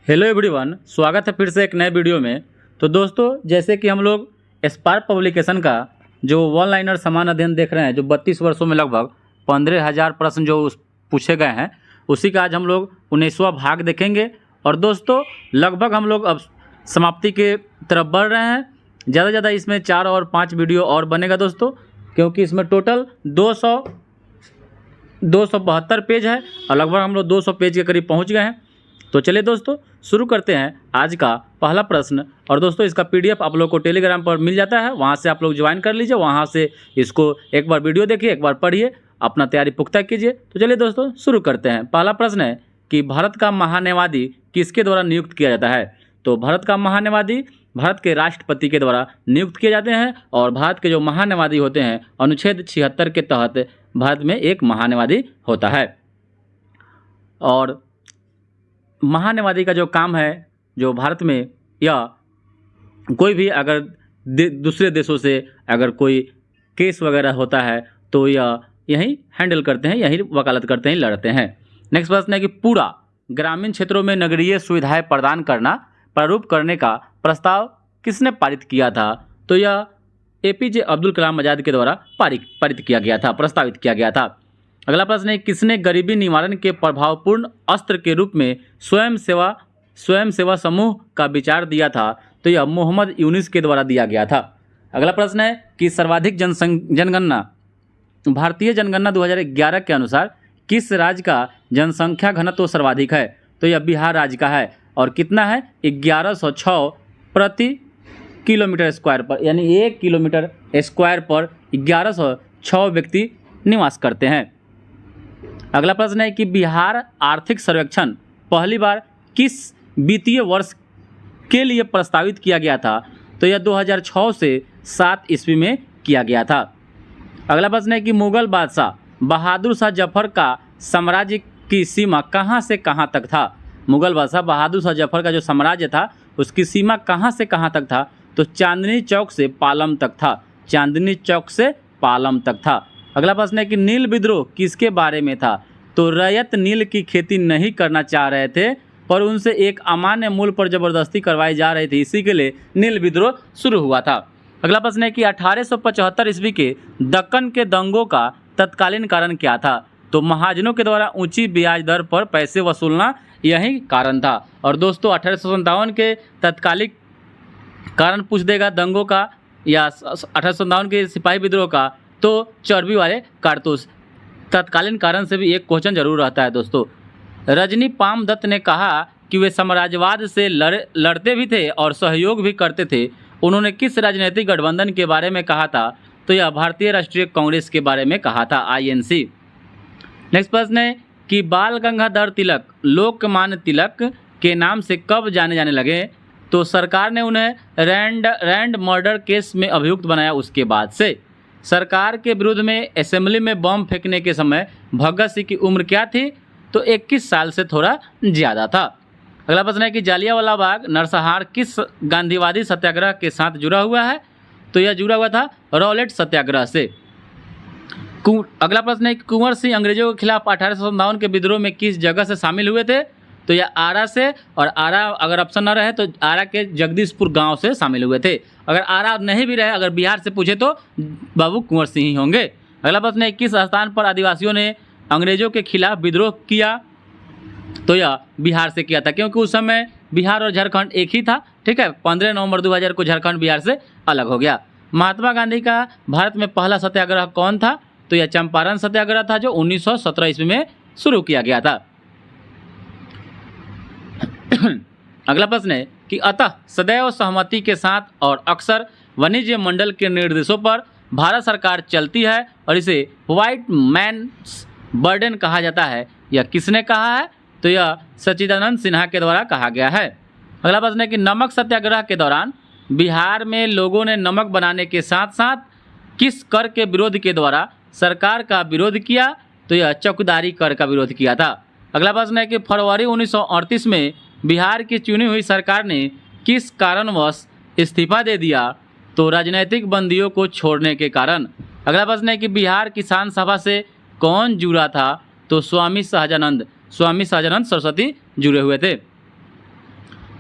Hello everyone, स्वागत है फिर से एक नए वीडियो में। तो दोस्तों, जैसे कि हम लोग स्पार्क पब्लिकेशन का जो वन लाइनर समान अध्ययन देख रहे हैं, जो 32 वर्षों में लगभग 15,000 प्रश्न जो पूछे गए हैं, उसी का आज हम लोग 19वां भाग देखेंगे। और दोस्तों, लगभग हम लोग अब समाप्ति के तरफ बढ़ रहे हैं। ज़्यादा से ज़्यादा इसमें 4 और 5 वीडियो और बनेगा दोस्तों, क्योंकि इसमें टोटल 272 पेज है और लगभग हम लोग 200 पेज के करीब पहुँच गए हैं। तो चलिए दोस्तों, शुरू करते हैं आज का पहला प्रश्न। और दोस्तों, इसका पीडीएफ आप लोग को टेलीग्राम पर मिल जाता है, वहां से आप लोग ज्वाइन कर लीजिए। वहां से इसको एक बार वीडियो देखिए, एक बार पढ़िए, अपना तैयारी पुख्ता कीजिए। तो चलिए दोस्तों, शुरू करते हैं। पहला प्रश्न है कि भारत का महान्यायवादी किसके द्वारा नियुक्त किया जाता है। तो भारत का महान्यायवादी भारत के राष्ट्रपति के द्वारा नियुक्त किए जाते हैं। और भारत के जो महान्यायवादी होते हैं, अनुच्छेद 76 के तहत भारत में एक महान्यायवादी होता है। और महान्यायवादी का जो काम है, जो भारत में या कोई भी अगर दूसरे देशों से अगर कोई केस वगैरह होता है तो यह यहीं हैंडल करते हैं, यहीं वकालत करते हैं, लड़ते हैं। नेक्स्ट प्रश्न है कि पूरा ग्रामीण क्षेत्रों में नगरीय सुविधाएं प्रदान करना प्रारूप करने का प्रस्ताव किसने पारित किया था। तो यह एपीजे अब्दुल कलाम आज़ाद के द्वारा पारित किया गया था, प्रस्तावित किया गया था। अगला प्रश्न है, किसने गरीबी निवारण के प्रभावपूर्ण अस्त्र के रूप में स्वयं सेवा समूह का विचार दिया था। तो यह मोहम्मद यूनिस के द्वारा दिया गया था। अगला प्रश्न है कि सर्वाधिक जनगणना भारतीय जनगणना 2011 के अनुसार किस राज्य का जनसंख्या घनत्व सर्वाधिक है। तो यह बिहार राज्य का है। और कितना है, 1106 प्रति किलोमीटर स्क्वायर पर, यानी 1 किलोमीटर स्क्वायर पर 1106 व्यक्ति निवास करते हैं। अगला प्रश्न है कि बिहार आर्थिक सर्वेक्षण पहली बार किस वित्तीय वर्ष के लिए प्रस्तावित किया गया था। तो यह 2006 से 7 ईस्वी में किया गया था। अगला प्रश्न है कि मुगल बादशाह बहादुर शाह जफर का साम्राज्य की सीमा कहां से कहां तक था। मुगल बादशाह बहादुर शाह जफर का जो साम्राज्य था, उसकी सीमा कहां से कहां तक था। तो चांदनी चौक से पालम तक था, चांदनी चौक से पालम तक था। अगला प्रश्न है कि नील विद्रोह किसके बारे में था। तो रैयत नील की खेती नहीं करना चाह रहे थे, पर उनसे एक अमान्य मूल्य पर जबरदस्ती करवाई जा रही थी, इसी के लिए नील विद्रोह शुरू हुआ था। अगला प्रश्न है कि 1875 ईस्वी के दक्कन के दंगों का तत्कालीन कारण क्या था। तो महाजनों के द्वारा ऊंची ब्याज दर पर पैसे वसूलना यही कारण था। और दोस्तों, 1857 के तत्कालिक कारण पूछ देगा दंगों का या 1857 के सिपाही विद्रोह का, तो चर्बी वाले कारतूस। तत्कालीन कारण से भी एक क्वेश्चन जरूर रहता है दोस्तों। रजनी पाम दत्त ने कहा कि वे साम्राज्यवाद से लड़ते भी थे और सहयोग भी करते थे। उन्होंने किस राजनीतिक गठबंधन के बारे में कहा था। तो यह भारतीय राष्ट्रीय कांग्रेस के बारे में कहा था, INC। नेक्स्ट प्रश्न है कि बाल गंगाधर तिलक लोकमान्य तिलक के नाम से कब जाने जाने लगे। तो सरकार ने उन्हें रैंड मर्डर केस में अभियुक्त बनाया। उसके बाद से सरकार के विरुद्ध में असेंबली में बम फेंकने के समय भगत सिंह की उम्र क्या थी। तो 21 साल से थोड़ा ज़्यादा था। अगला प्रश्न है कि जालियांवाला बाग नरसंहार किस गांधीवादी सत्याग्रह के साथ जुड़ा हुआ है। तो यह जुड़ा हुआ था रॉलेट सत्याग्रह से। अगला प्रश्न है कि कुंवर सिंह अंग्रेजों के खिलाफ 1857 के विद्रोह में किस जगह से शामिल हुए थे। तो यह आरा से, और आरा अगर ऑप्शन न रहे तो आरा के जगदीशपुर गांव से शामिल हुए थे। अगर आरा नहीं भी रहे, अगर बिहार से पूछे तो बाबू कुंवर सिंह ही होंगे। अगला प्रश्न है किस स्थान पर आदिवासियों ने अंग्रेजों के खिलाफ विद्रोह किया। तो यह बिहार से किया था, क्योंकि उस समय बिहार और झारखंड एक ही था। ठीक है, 15 नवंबर 2000 को झारखंड बिहार से अलग हो गया। महात्मा गांधी का भारत में पहला सत्याग्रह कौन था। तो यह चंपारण सत्याग्रह था, जो 1917 ईस्वी में शुरू किया गया था। अगला प्रश्न है कि अतः सदैव सहमति के साथ और अक्सर वाणिज्य मंडल के निर्देशों पर भारत सरकार चलती है और इसे व्हाइट मैन्स बर्डन कहा जाता है। यह किसने कहा है। तो यह सच्चिदानंद सिन्हा के द्वारा कहा गया है। अगला प्रश्न है कि नमक सत्याग्रह के दौरान बिहार में लोगों ने नमक बनाने के साथ साथ किस कर के विरोध के द्वारा सरकार का विरोध किया। तो यह चौकीदारी कर का विरोध किया था। अगला प्रश्न है कि फरवरी 1938 में बिहार की चुनी हुई सरकार ने किस कारणवश इस्तीफा दे दिया। तो राजनीतिक बंदियों को छोड़ने के कारण। अगला प्रश्न है कि बिहार किसान सभा से कौन जुड़ा था। तो स्वामी सहजानंद सरस्वती जुड़े हुए थे।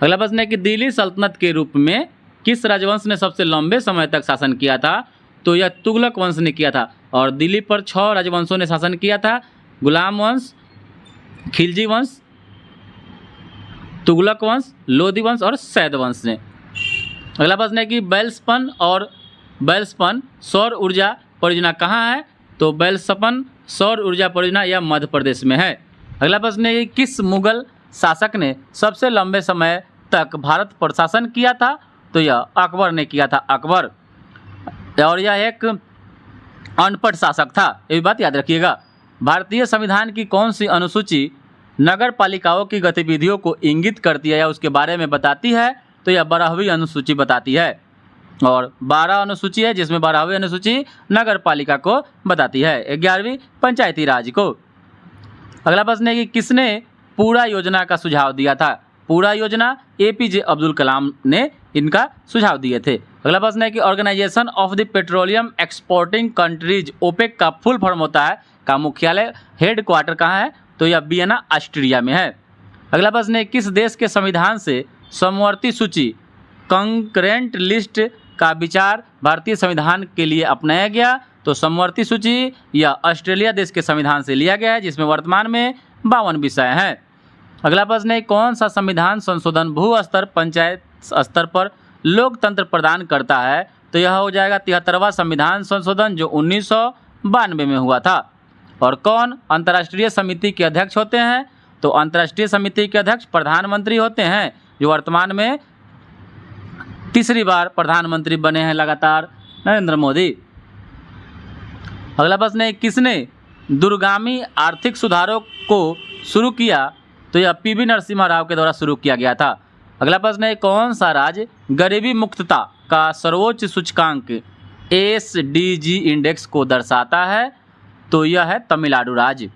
अगला प्रश्न है कि दिल्ली सल्तनत के रूप में किस राजवंश ने सबसे लंबे समय तक शासन किया था? तो यह तुगलक वंश ने किया था। और दिल्ली पर 6 राजवंशों ने शासन किया था, गुलाम वंश, खिलजी वंश, तुगलक वंश, लोधी वंश और सैद वंश ने। अगला प्रश्न है कि बेलस्पन सौर ऊर्जा परियोजना कहाँ है? तो बेलस्पन सौर ऊर्जा परियोजना यह मध्य प्रदेश में है। अगला प्रश्न है कि किस मुगल शासक ने सबसे लंबे समय तक भारत पर शासन किया था? तो यह अकबर ने किया था, अकबर। और यह एक अनपढ़ शासक था, ये भी बात याद रखिएगा। भारतीय संविधान की कौन सी अनुसूची नगर पालिकाओं की गतिविधियों को इंगित करती है या उसके बारे में बताती है? तो यह 12वीं अनुसूची बताती है। और 12 अनुसूची है जिसमें 12वीं अनुसूची नगर पालिका को बताती है, 11वीं पंचायती राज को। अगला प्रश्न है कि किसने पूरा योजना का सुझाव दिया था? पूरा योजना APJ अब्दुल कलाम ने इनका सुझाव दिए थे। अगला प्रश्न है कि Organization of the Petroleum Exporting Countries OPEC का फुल फॉर्म होता है, का मुख्यालय हेड क्वार्टर कहाँ है? तो यह वियना ऑस्ट्रिया में है। अगला प्रश्न है किस देश के संविधान से समवर्ती सूची कंकरेंट लिस्ट का विचार भारतीय संविधान के लिए अपनाया गया? तो समवर्ती सूची यह ऑस्ट्रेलिया देश के संविधान से लिया गया है, जिसमें वर्तमान में 52 विषय हैं। अगला प्रश्न है कौन सा संविधान संशोधन भू स्तर पंचायत स्तर पर लोकतंत्र प्रदान करता है? तो यह हो जाएगा 73वां संविधान संशोधन जो 1992 में हुआ था। और कौन अंतर्राष्ट्रीय समिति के अध्यक्ष होते हैं? तो अंतर्राष्ट्रीय समिति के अध्यक्ष प्रधानमंत्री होते हैं, जो वर्तमान में तीसरी बार प्रधानमंत्री बने हैं लगातार, नरेंद्र मोदी। अगला प्रश्न है किसने दूरगामी आर्थिक सुधारों को शुरू किया? तो यह PV नरसिम्हा राव के द्वारा शुरू किया गया था। अगला प्रश्न है कौन सा राज्य गरीबी मुक्तता का सर्वोच्च सूचकांक SDG इंडेक्स को दर्शाता है? तो यह है तमिलनाडु राज्य।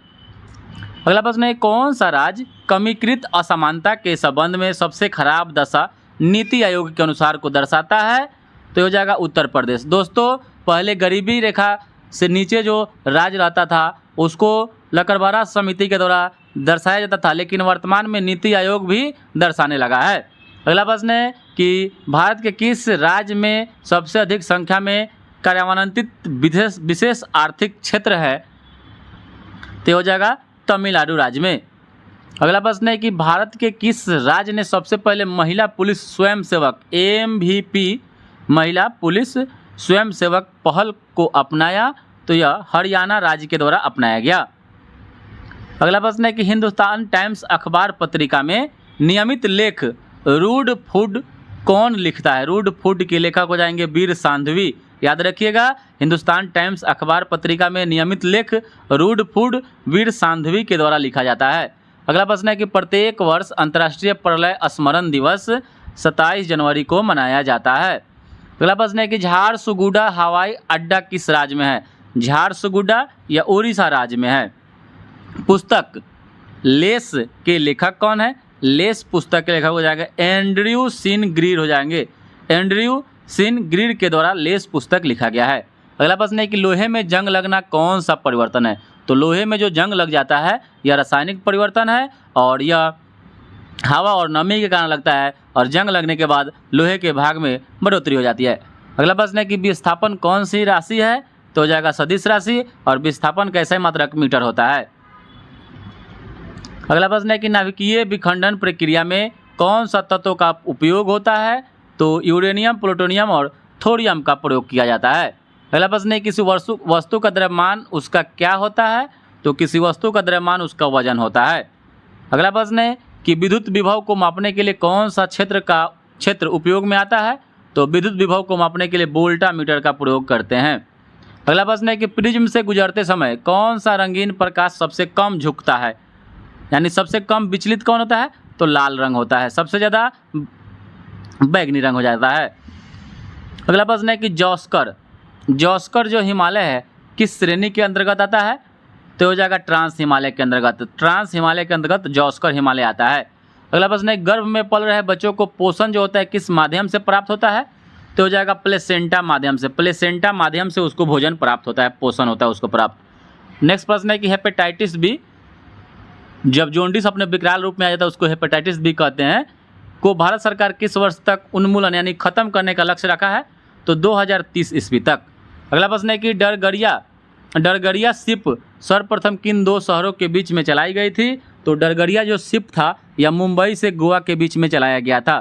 अगला प्रश्न है कौन सा राज्य कमीकृत असमानता के संबंध में सबसे खराब दशा नीति आयोग के अनुसार को दर्शाता है? तो हो जाएगा उत्तर प्रदेश। दोस्तों पहले गरीबी रेखा से नीचे जो राज्य रहता था उसको लकड़बरा समिति के द्वारा दर्शाया जाता था, लेकिन वर्तमान में नीति आयोग भी दर्शाने लगा है। अगला प्रश्न है कि भारत के किस राज्य में सबसे अधिक संख्या में कार्यान्वित विशेष आर्थिक क्षेत्र है? तो हो जाएगा तमिलनाडु राज्य में। अगला प्रश्न है कि भारत के किस राज्य ने सबसे पहले महिला पुलिस स्वयंसेवक MVP महिला पुलिस स्वयंसेवक पहल को अपनाया? तो यह हरियाणा राज्य के द्वारा अपनाया गया। अगला प्रश्न है कि हिंदुस्तान टाइम्स अखबार पत्रिका में नियमित लेख रूड फूड कौन लिखता है? रूड फूड के लेखक हो जाएंगे वीर सांधवी। याद रखिएगा हिंदुस्तान टाइम्स अखबार पत्रिका में नियमित लेख रूड फूड वीर सांधवी के द्वारा लिखा जाता है। अगला प्रश्न है कि प्रत्येक वर्ष अंतर्राष्ट्रीय प्रलय स्मरण दिवस 27 जनवरी को मनाया जाता है। अगला प्रश्न है कि झारसुगुडा हवाई अड्डा किस राज्य में है? झारसुगुडा या उड़ीसा राज्य में है। पुस्तक लेस के लेखक कौन है? लेस पुस्तक के लेखक हो जाएगा एंड्रयू सिन ग्रीर हो जाएंगे। एंड्रयू सिन ग्रीर के द्वारा लेस पुस्तक लिखा गया है। अगला प्रश्न है कि लोहे में जंग लगना कौन सा परिवर्तन है? तो लोहे में जो जंग लग जाता है यह रासायनिक परिवर्तन है और यह हवा और नमी के कारण लगता है और जंग लगने के बाद लोहे के भाग में बढ़ोतरी हो जाती है। अगला प्रश्न है कि विस्थापन कौन सी राशि है? तो हो जाएगा सदिश राशि। और विस्थापन कैसे मात्रक मीटर होता है? अगला प्रश्न है कि नाभिकीय विखंडन प्रक्रिया में कौन सा तत्व का उपयोग होता है? तो यूरेनियम, प्लूटोनियम और थोरियम का प्रयोग किया जाता है। अगला प्रश्न है किसी वस्तु का द्रव्यमान उसका क्या होता है? तो किसी वस्तु का द्रव्यमान उसका वजन होता है। अगला प्रश्न है कि विद्युत विभव को मापने के लिए कौन सा क्षेत्र उपयोग में आता है? तो विद्युत विभव को मापने के लिए वोल्टामीटर का प्रयोग करते हैं। अगला प्रश्न है कि प्रिज्म से गुजरते समय कौन सा रंगीन प्रकाश सबसे कम झुकता है? यानी सबसे कम विचलित कौन होता है? तो लाल रंग होता है, सबसे ज़्यादा बैगनी रंग हो जाता है। अगला प्रश्न है कि जॉस्कर जो हिमालय है किस श्रेणी के अंतर्गत आता है? तो हो जाएगा ट्रांस हिमालय के अंतर्गत। ट्रांस हिमालय के अंतर्गत जॉस्कर हिमालय आता है। अगला प्रश्न है गर्भ में पल रहे बच्चों को पोषण जो होता है किस माध्यम से प्राप्त होता है? तो हो जाएगा प्लेसेंटा माध्यम से। प्लेसेंटा माध्यम से उसको भोजन प्राप्त होता है, पोषण होता है उसको प्राप्त। नेक्स्ट प्रश्न है कि हेपेटाइटिस बी, जब जॉन्डिस अपने विकराल रूप में आ जाता है उसको हेपेटाइटिस बी कहते हैं, को भारत सरकार किस वर्ष तक उन्मूलन यानी खत्म करने का लक्ष्य रखा है? तो 2030 ईस्वी तक। अगला प्रश्न है कि डरगड़िया शिप सर्वप्रथम किन दो शहरों के बीच में चलाई गई थी? तो डरगड़िया जो शिप था यह मुंबई से गोवा के बीच में चलाया गया था।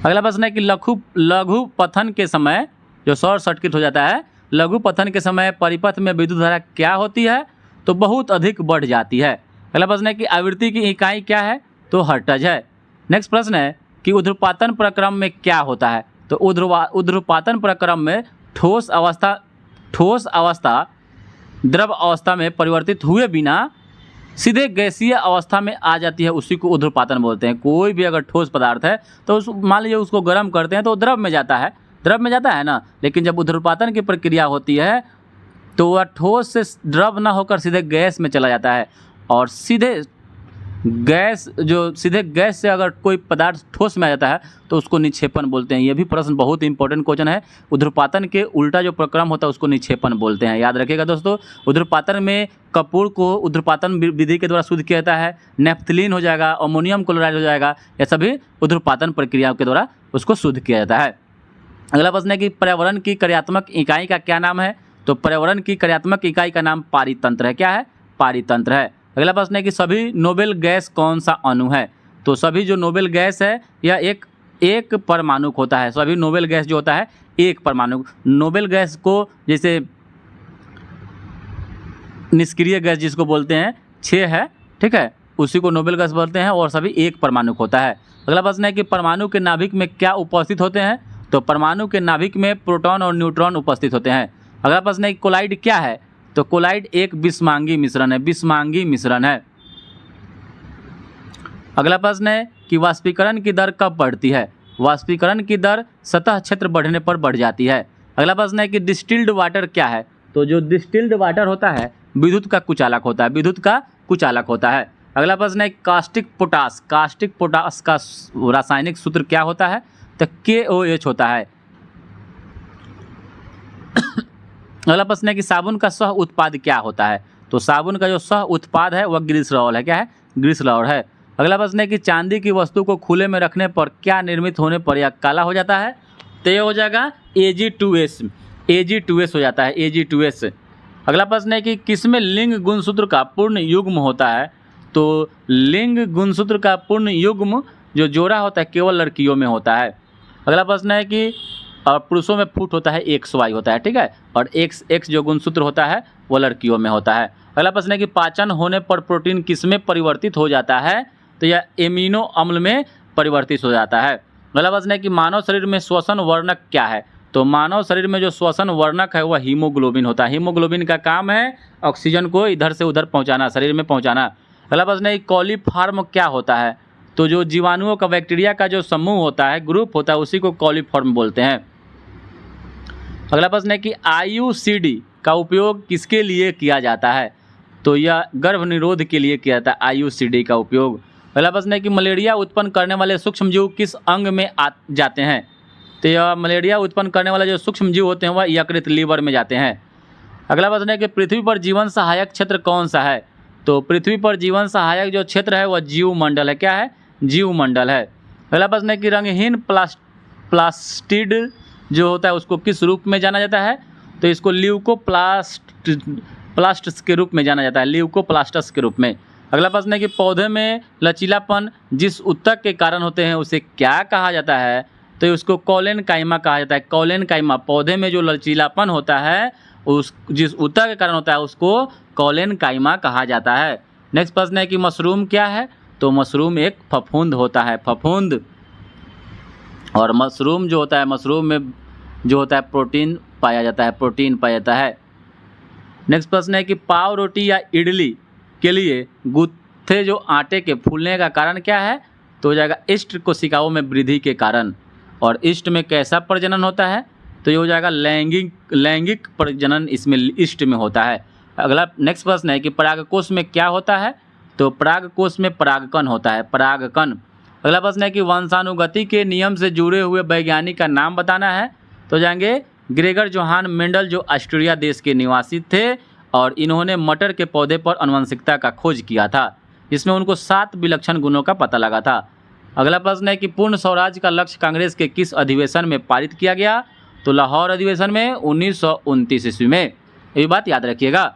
अगला प्रश्न है कि लघु पथन के समय जो शॉर्ट सर्किट हो जाता है, लघु पथन के समय परिपथ में विद्युत धारा क्या होती है? तो बहुत अधिक बढ़ जाती है। अगला प्रश्न है कि आवृत्ति की इकाई क्या है? तो हर्ट्ज है। नेक्स्ट प्रश्न है कि ऊर्ध्वपातन प्रक्रम में क्या होता है? तो ऊर्ध्वपातन प्रक्रम में ठोस अवस्था द्रव अवस्था में परिवर्तित हुए बिना सीधे गैसीय अवस्था में आ जाती है, उसी को ऊर्ध्वपातन बोलते हैं। कोई भी अगर ठोस पदार्थ है तो मान लीजिए उसको गर्म करते हैं तो द्रव में जाता है ना, लेकिन जब ऊर्ध्वपातन की प्रक्रिया होती है तो वह ठोस से द्रव ना होकर सीधे गैस में चला जाता है, और सीधे गैस से अगर कोई पदार्थ ठोस में आ जाता है तो उसको निक्षेपण बोलते हैं। ये भी प्रश्न बहुत इंपॉर्टेंट क्वेश्चन है। ऊर्ध्वपातन के उल्टा जो प्रक्रम होता है उसको निक्षेपण बोलते हैं, याद रखिएगा दोस्तों। ऊर्ध्वपातन में कपूर को ऊर्ध्वपातन विधि के द्वारा शुद्ध किया जाता है, नेफ्थलीन हो जाएगा, अमोनियम क्लोराइड हो जाएगा, यह सभी ऊर्ध्वपातन प्रक्रियाओं के द्वारा उसको शुद्ध किया जाता है। अगला प्रश्न है कि पर्यावरण की कार्यात्मक इकाई का क्या नाम है? तो पर्यावरण की कार्यात्मक इकाई का नाम पारितंत्र है। क्या है? पारितंत्र है। अगला प्रश्न है कि सभी नोबेल गैस कौन सा अणु है? तो सभी जो नोबेल गैस है यह एक परमाणुक होता है। सभी नोबेल गैस जो होता है एक परमाणु। नोबेल गैस को जैसे निष्क्रिय गैस जिसको बोलते हैं 6 है, ठीक है, उसी को नोबेल गैस बोलते हैं, और सभी एक परमाणुक होता है। अगला प्रश्न है कि परमाणु के नाभिक में क्या उपस्थित होते हैं? तो परमाणु के नाभिक में प्रोटॉन और न्यूट्रॉन उपस्थित होते हैं। अगला प्रश्न है कि कोलाइड क्या है? तो कोलाइड एक विषमांगी मिश्रण है। अगला प्रश्न है कि वाष्पीकरण की दर कब बढ़ती है? वाष्पीकरण की दर सतह क्षेत्र बढ़ने पर बढ़ जाती है। अगला प्रश्न है कि डिस्टिल्ड वाटर क्या है? तो जो डिस्टिल्ड वाटर होता है विद्युत का कुचालक होता है। अगला प्रश्न है कास्टिक पोटास का रासायनिक सूत्र क्या होता है? तो KOH होता है। अगला प्रश्न है कि साबुन का सह उत्पाद क्या होता है? तो साबुन का जो सह उत्पाद है वह ग्लिसरॉल है। क्या है? ग्लिसरॉल है। अगला प्रश्न है कि चांदी की वस्तु को खुले में रखने पर क्या निर्मित होने पर यह काला हो जाता है? तो ये हो जाएगा Ag2S हो जाता है, Ag2S। अगला प्रश्न है कि किसमें लिंग गुणसूत्र का पूर्ण युग्म होता है? तो लिंग गुणसूत्र का पूर्ण युग्म जो जोड़ा होता है केवल लड़कियों में होता है। अगला प्रश्न है कि और पुरुषों में फुट होता है, XY होता है, ठीक है, और XX जो गुणसूत्र होता है वो लड़कियों में होता है। अगला प्रश्न है कि पाचन होने पर प्रोटीन किसमें परिवर्तित हो जाता है? तो यह एमिनो अम्ल में परिवर्तित हो जाता है। अगला प्रश्न है कि मानव शरीर में श्वसन वर्णक क्या है? तो मानव शरीर में जो श्वसन वर्णक है वह हीमोग्लोबिन होता है। हीमोग्लोबिन का काम है ऑक्सीजन को इधर से उधर पहुँचाना, शरीर में पहुँचाना। अगला प्रश्न है कि कॉलीफॉर्म क्या होता है? तो जो जीवाणुओं का बैक्टीरिया का जो समूह होता है, ग्रुप होता है, उसी को कॉलीफॉर्म बोलते हैं। अगला प्रश्न है कि IUCD का उपयोग किसके लिए किया जाता है? तो यह गर्भ निरोध के लिए किया जाता है, IUCD का उपयोग। अगला प्रश्न है कि मलेरिया उत्पन्न करने वाले सूक्ष्मजीव किस अंग में जाते हैं? तो यह मलेरिया उत्पन्न करने वाले जो सूक्ष्मजीव होते हैं वह यकृत, लीवर में जाते हैं। अगला प्रश्न है कि पृथ्वी पर जीवन सहायक क्षेत्र कौन सा है? तो पृथ्वी पर जीवन सहायक जो क्षेत्र है वह जीवमंडल है। क्या है? जीवमंडल है। अगला प्रश्न है कि रंगहीन प्लास्टिड जो होता है उसको किस रूप में जाना जाता है? तो इसको ल्यूकोप्लास्ट्स के रूप में जाना जाता है, ल्यूकोप्लास्टस के रूप में। अगला प्रश्न है कि पौधे में लचीलापन जिस ऊतक के कारण होते हैं उसे क्या कहा जाता है? तो उसको कॉलेनकाइमा कहा जाता है। कॉलेनकाइमा, पौधे में जो लचीलापन होता है उस जिस ऊतक के कारण होता है उसको कॉलेनकाइमा कहा जाता है। नेक्स्ट प्रश्न है कि मशरूम क्या है? तो मशरूम एक फफूंद होता है, फफूंद। और मशरूम जो होता है, मशरूम में जो होता है प्रोटीन पाया जाता है। नेक्स्ट प्रश्न है कि पाव रोटी या इडली के लिए गुत्थे जो आटे के फूलने का कारण क्या है? तो हो जाएगा ईस्ट कोशिकाओं में वृद्धि के कारण। और ईस्ट में कैसा प्रजनन होता है? तो ये हो जाएगा लैंगिक प्रजनन इसमें ईस्ट में होता है। अगला नेक्स्ट प्रश्न है कि परागकोश में क्या होता है? तो परागकोश में परागकण होता है, परागकण। अगला प्रश्न है कि वंशानुगति के नियम से जुड़े हुए वैज्ञानिक का नाम बताना है। तो जाएंगे ग्रेगर जोहान मेंडल जो ऑस्ट्रिया देश के निवासी थे और इन्होंने मटर के पौधे पर आनुवंशिकता का खोज किया था। जिसमें उनको 7 विलक्षण गुणों का पता लगा था। अगला प्रश्न है कि पूर्ण स्वराज का लक्ष्य कांग्रेस के किस अधिवेशन में पारित किया गया? तो लाहौर अधिवेशन में 1929 ईस्वी में। ये बात याद रखिएगा।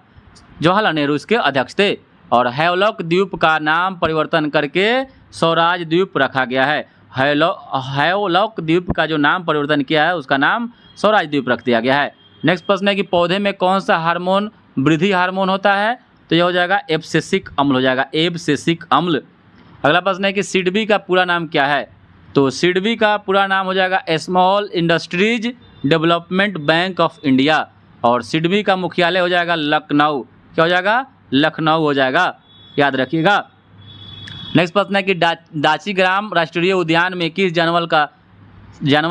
जवाहरलाल नेहरू इसके अध्यक्ष थे। और हैवलॉक द्वीप का नाम परिवर्तन करके स्वराज द्वीप रखा गया है। हैवलॉक द्वीप का जो नाम परिवर्तन किया है उसका नाम स्वराज द्वीप रख दिया गया है। नेक्स्ट प्रश्न है कि पौधे में कौन सा हार्मोन वृद्धि हार्मोन होता है? तो यह हो जाएगा एब्सिसिक अम्ल हो जाएगा, एब्सिसिक अम्ल। अगला प्रश्न है कि सिडबी का पूरा नाम क्या है? तो सिडबी का पूरा नाम हो जाएगा small industries development bank of India. और सिडबी का मुख्यालय हो जाएगा लखनऊ। क्या हो जाएगा? लखनऊ हो जाएगा, याद रखिएगा। नेक्स्ट प्रश्न है कि दाचीग्राम राष्ट्रीय उद्यान में किस जानवर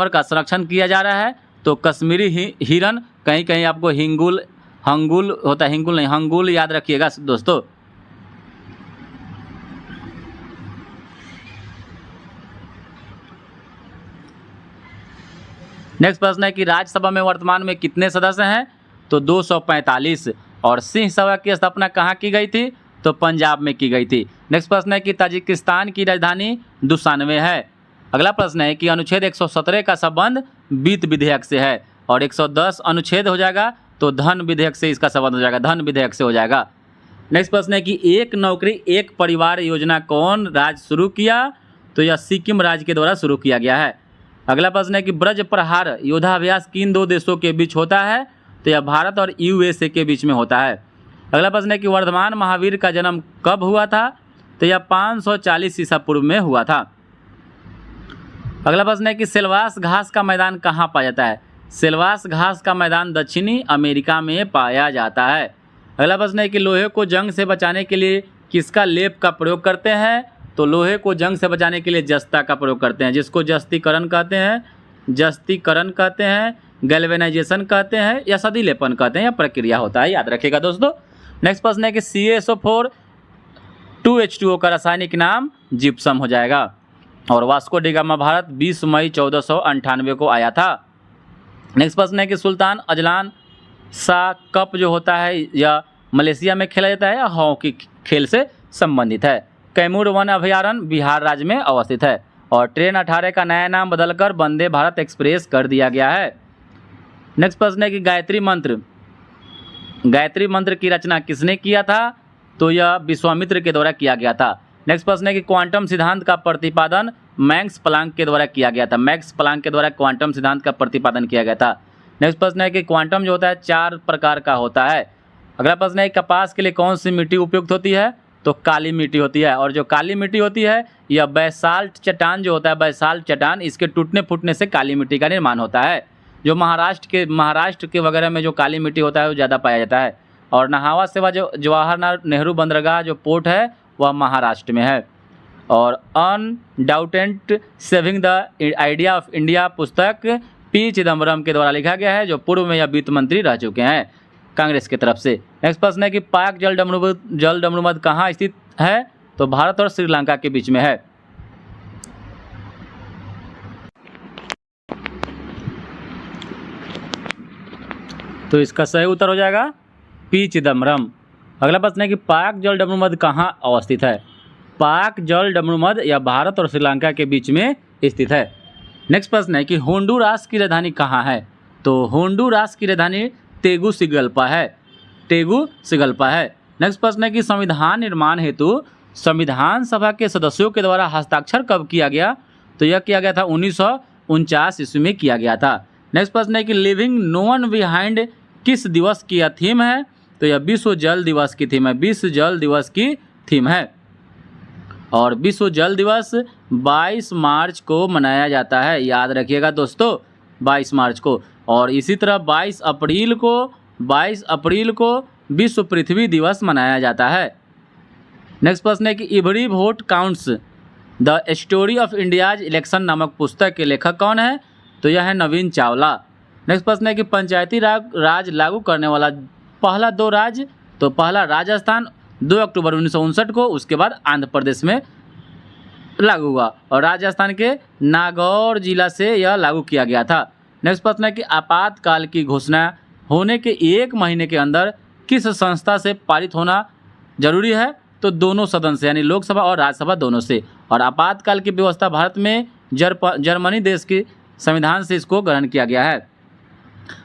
का संरक्षण किया जा रहा है? तो कश्मीरी हिरन, कहीं कहीं आपको हंगुल होता है, हिंगुल नहीं हंगुल याद रखिएगा दोस्तों। नेक्स्ट प्रश्न है कि राज्यसभा में वर्तमान में कितने सदस्य हैं? तो 245। और सिंह सभा की स्थापना कहाँ की गई थी? तो पंजाब में की गई थी। नेक्स्ट प्रश्न है कि ताजिकिस्तान की राजधानी दुशान्बे है। अगला प्रश्न है कि अनुच्छेद 117 का संबंध वित्त विधेयक से है। और 110 अनुच्छेद हो जाएगा तो धन विधेयक से इसका संबंध हो जाएगा, धन विधेयक से हो जाएगा। नेक्स्ट प्रश्न है कि एक नौकरी एक परिवार योजना कौन राज्य शुरू किया? तो यह सिक्किम राज्य के द्वारा शुरू किया गया है। अगला प्रश्न है कि ब्रज प्रहार योद्धाभ्यास किन 2 देशों के बीच होता है? तो यह भारत और यूएसए के बीच में होता है। अगला प्रश्न है कि वर्धमान महावीर का जन्म कब हुआ था? तो यह 540 ईसा पूर्व में हुआ था। अगला प्रश्न है कि सेल्वास घास का मैदान कहाँ पाया जाता है? सेल्वास घास का मैदान दक्षिणी अमेरिका में पाया जाता है। अगला प्रश्न है कि लोहे को जंग से बचाने के लिए किसका लेप का प्रयोग करते हैं? तो लोहे को जंग से बचाने के लिए जस्ता का प्रयोग करते हैं, जिसको जस्तीकरण कहते हैं, गैल्वेनाइजेशन कहते हैं, या सदिलेपन कहते हैं, या प्रक्रिया होता है, याद रखिएगा दोस्तों। नेक्स्ट प्रश्न है कि CaSO4 2H2O का रासायनिक नाम जिप्सम हो जाएगा। और वास्को डी गामा भारत 20 मई 1498 को आया था। नेक्स्ट प्रश्न है कि सुल्तान अजलान शाह कप जो होता है यह मलेशिया में खेला जाता है या हॉकी खेल से संबंधित है? कैमूर वन अभयारण्य बिहार राज्य में अवस्थित है। और ट्रेन 18 का नया नाम बदलकर वंदे भारत एक्सप्रेस कर दिया गया है। नेक्स्ट प्रश्न है कि गायत्री मंत्र की रचना किसने किया था? तो यह विश्वामित्र के द्वारा किया गया था। नेक्स्ट प्रश्न है कि क्वांटम सिद्धांत का प्रतिपादन मैक्स प्लांक के द्वारा किया गया था। मैक्स प्लांक के द्वारा क्वांटम सिद्धांत का प्रतिपादन किया गया था। नेक्स्ट प्रश्न है कि क्वांटम जो होता है 4 प्रकार का होता है। अगला प्रश्न है कपास के लिए कौन सी मिट्टी उपयुक्त होती है? तो काली मिट्टी होती है। और जो काली मिट्टी होती है यह बैसाल्ट चट्टान जो होता है, बैसाल्ट चट्टान, इसके टूटने फूटने से काली मिट्टी का निर्माण होता है। जो महाराष्ट्र के वगैरह में जो काली मिट्टी होता है वो ज़्यादा पाया जाता है। और नहावा सेवा जो जवाहरलाल नेहरू बंदरगाह जो पोर्ट है वह महाराष्ट्र में है। और undaunted saving the idea of India पुस्तक P चिदम्बरम के द्वारा लिखा गया है, जो पूर्व में यह वित्त मंत्री रह चुके हैं कांग्रेस की तरफ से। नेक्स्ट प्रश्न है कि पाक जल डमरूमद कहाँ स्थित है? तो भारत और श्रीलंका के बीच में है। तो इसका सही उत्तर हो जाएगा P चिदम्बरम। अगला प्रश्न है कि पाक जल डमरूमद कहाँ अवस्थित है? पाक जल डमरूमद या भारत और श्रीलंका के बीच में स्थित है। नेक्स्ट प्रश्न है कि होंडुरास की राजधानी कहाँ है? तो होंडुरास की राजधानी तेगुसिगल्पा है। नेक्स्ट प्रश्न है कि संविधान निर्माण हेतु संविधान सभा के सदस्यों के द्वारा हस्ताक्षर कब किया गया? तो यह किया गया था 1949 ईस्वी में किया गया था। नेक्स्ट प्रश्न है कि लिविंग नो वन बिहाइंड किस दिवस की यह थीम है? तो यह विश्व जल दिवस की थीम है, विश्व जल दिवस की थीम है। और विश्व जल दिवस 22 मार्च को मनाया जाता है, याद रखिएगा दोस्तों, 22 मार्च को। और इसी तरह 22 अप्रैल को विश्व पृथ्वी दिवस मनाया जाता है। नेक्स्ट प्रश्न है कि every vote counts the story of India's election नामक पुस्तक के लेखक कौन है? तो यह है नवीन चावला। नेक्स्ट प्रश्न है कि पंचायती राज लागू करने वाला पहला 2 राज्य, तो पहला राजस्थान 2 अक्टूबर 1959 को, उसके बाद आंध्र प्रदेश में लागू हुआ और राजस्थान के नागौर जिला से यह लागू किया गया था। नेक्स्ट प्रश्न है कि आपातकाल की घोषणा होने के 1 महीने के अंदर किस संस्था से पारित होना जरूरी है? तो तो दोनों सदन से, यानी लोकसभा और राज्यसभा दोनों से। और आपातकाल की व्यवस्था भारत में जर्मनी देश के संविधान से इसको ग्रहण किया गया है।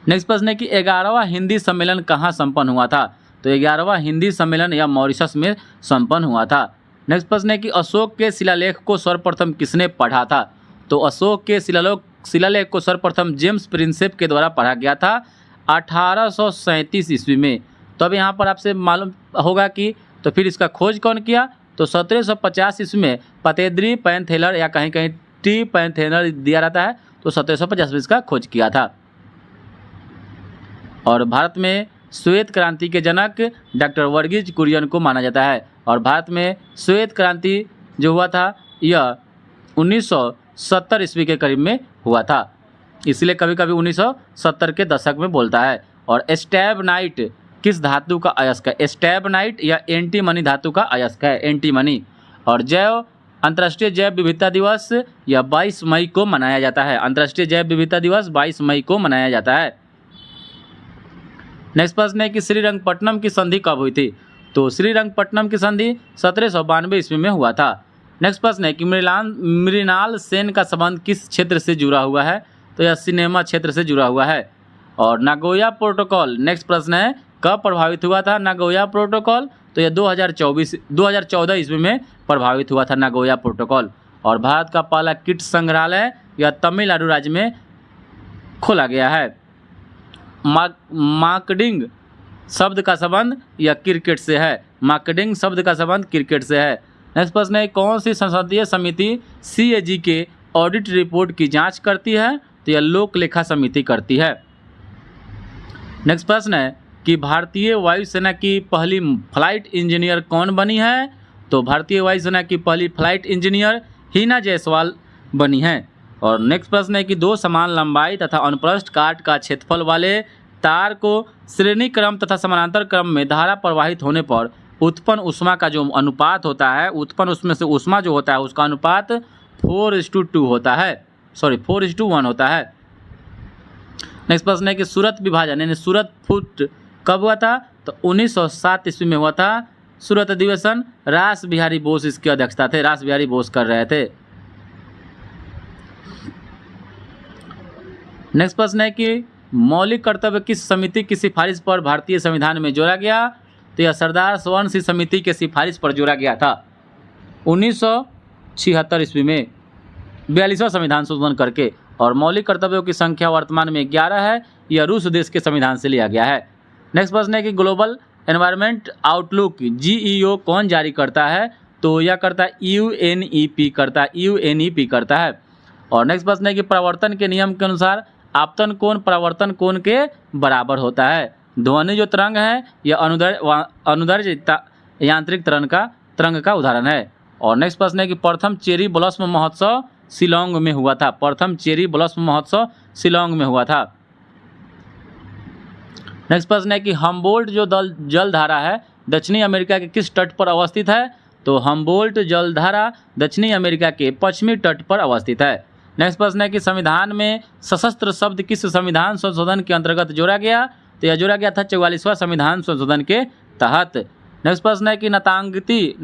नेक्स्ट प्रश्न है कि 11वां हिंदी सम्मेलन कहाँ संपन्न हुआ था? तो 11वां हिंदी सम्मेलन या मॉरिशस में संपन्न हुआ था। नेक्स्ट प्रश्न है कि अशोक के शिलालेख को सर्वप्रथम किसने पढ़ा था? तो अशोक के शिलालेख को सर्वप्रथम जेम्स प्रिंसेप के द्वारा पढ़ा गया था 1837 ईस्वी में। तो अब यहाँ पर आपसे मालूम होगा कि तो फिर इसका खोज कौन किया? तो 1750 ईस्वी में पतेद्री पैनथेलर या कहीं कहीं टी पैनथेलर दिया रहता है, तो 1750 में इसका खोज किया था। और भारत में श्वेत क्रांति के जनक डॉक्टर वर्गीज कुरियन को माना जाता है। और भारत में श्वेत क्रांति जो हुआ था यह 1970 ईस्वी के करीब में हुआ था, इसलिए कभी कभी 1970 के दशक में बोलता है। और स्टैबनाइट किस धातु का अयस्क है? स्टैबनाइट या एंटीमनी धातु का अयस्क है, एंटीमनी। और अंतर्राष्ट्रीय जैव विविधता दिवस यह 22 मई को मनाया जाता है। अंतर्राष्ट्रीय जैव विविधता दिवस 22 मई को मनाया जाता है। नेक्स्ट प्रश्न है कि श्रीरंगपट्टनम की संधि कब हुई थी? तो श्रीरंगपट्टनम की संधि 1792 ईस्वी में हुआ था। नेक्स्ट प्रश्न है कि मृणाल सेन का संबंध किस क्षेत्र से जुड़ा हुआ है? तो यह सिनेमा क्षेत्र से जुड़ा हुआ है। और नागोया प्रोटोकॉल, नेक्स्ट प्रश्न है कब प्रभावित हुआ था नागोया प्रोटोकॉल? तो यह 2014 ईस्वी में प्रभावित हुआ था नागोया प्रोटोकॉल। और भारत का पहला किट संग्रहालय यह तमिलनाडु राज्य में खोला गया है। मार्केटिंग शब्द का संबंध यह क्रिकेट से है। मार्केटिंग शब्द का संबंध क्रिकेट से है। नेक्स्ट प्रश्न है कौन सी संसदीय समिति CAG के ऑडिट रिपोर्ट की जांच करती है? तो यह लोक लेखा समिति करती है। नेक्स्ट प्रश्न है कि भारतीय वायुसेना की पहली फ्लाइट इंजीनियर कौन बनी है? तो भारतीय वायुसेना की पहली फ्लाइट इंजीनियर हिना जायसवाल बनी है। और नेक्स्ट प्रश्न है कि दो समान लंबाई तथा अनुप्रस्थ काट का क्षेत्रफल वाले तार को श्रेणी क्रम तथा समानांतर क्रम में धारा प्रवाहित होने पर उत्पन्न ऊष्मा का जो अनुपात होता है, उत्पन्न उसमें से ऊष्मा जो होता है उसका अनुपात 4:2 होता है, 4:1 होता है। नेक्स्ट प्रश्न है कि सूरत विभाजन यानी सूरत फुट कब हुआ था? तो 1907 ईस्वी में हुआ था। सूरत अधिवेशन रास बिहारी बोस इसकी अध्यक्षता थे, रास बिहारी बोस कर रहे थे। नेक्स्ट प्रश्न है कि मौलिक कर्तव्य किस समिति की सिफारिश पर भारतीय संविधान में जोड़ा गया? तो यह सरदार स्वर्ण सिंह समिति के सिफारिश पर जोड़ा गया था 1976 ईस्वी में 42वां संविधान संशोधन करके। और मौलिक कर्तव्यों की संख्या वर्तमान में 11 है, यह रूस देश के संविधान से लिया गया है। नेक्स्ट प्रश्न है कि ग्लोबल एनवायरनमेंट आउटलुक GEO कौन जारी करता है? तो यह करता है UNEP करता है। और नेक्स्ट प्रश्न है कि प्रवर्तन के नियम के अनुसार आपतन कोण परावर्तन कोण के बराबर होता है। ध्वनि जो तरंग है यह अनुदैर्ध्य यांत्रिक तरंग का उदाहरण है। और नेक्स्ट प्रश्न है कि प्रथम चेरी ब्लॉसम महोत्सव शिलांग में हुआ था। प्रथम चेरी ब्लॉसम महोत्सव शिलांग में हुआ था। नेक्स्ट प्रश्न है कि हम्बोल्ट जो जलधारा है दक्षिणी अमेरिका के किस तट पर अवस्थित है? तो हम्बोल्ट जलधारा दक्षिणी अमेरिका के पश्चिमी तट पर अवस्थित है। नेक्स्ट प्रश्न है कि संविधान में सशस्त्र शब्द किस संविधान संशोधन के अंतर्गत जोड़ा गया? तो यह जोड़ा गया था 44वां संविधान संशोधन के तहत। नेक्स्ट प्रश्न है कि नतांगकी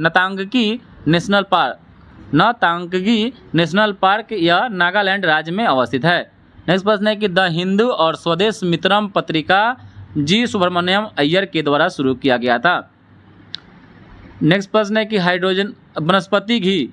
नेशनल पार्क यह नागालैंड राज्य में अवस्थित है। नेक्स्ट प्रश्न है कि द हिंदू और स्वदेश मित्रम पत्रिका G सुब्रमण्यम अय्यर के द्वारा शुरू किया गया था। नेक्स्ट प्रश्न है कि हाइड्रोजन वनस्पति घी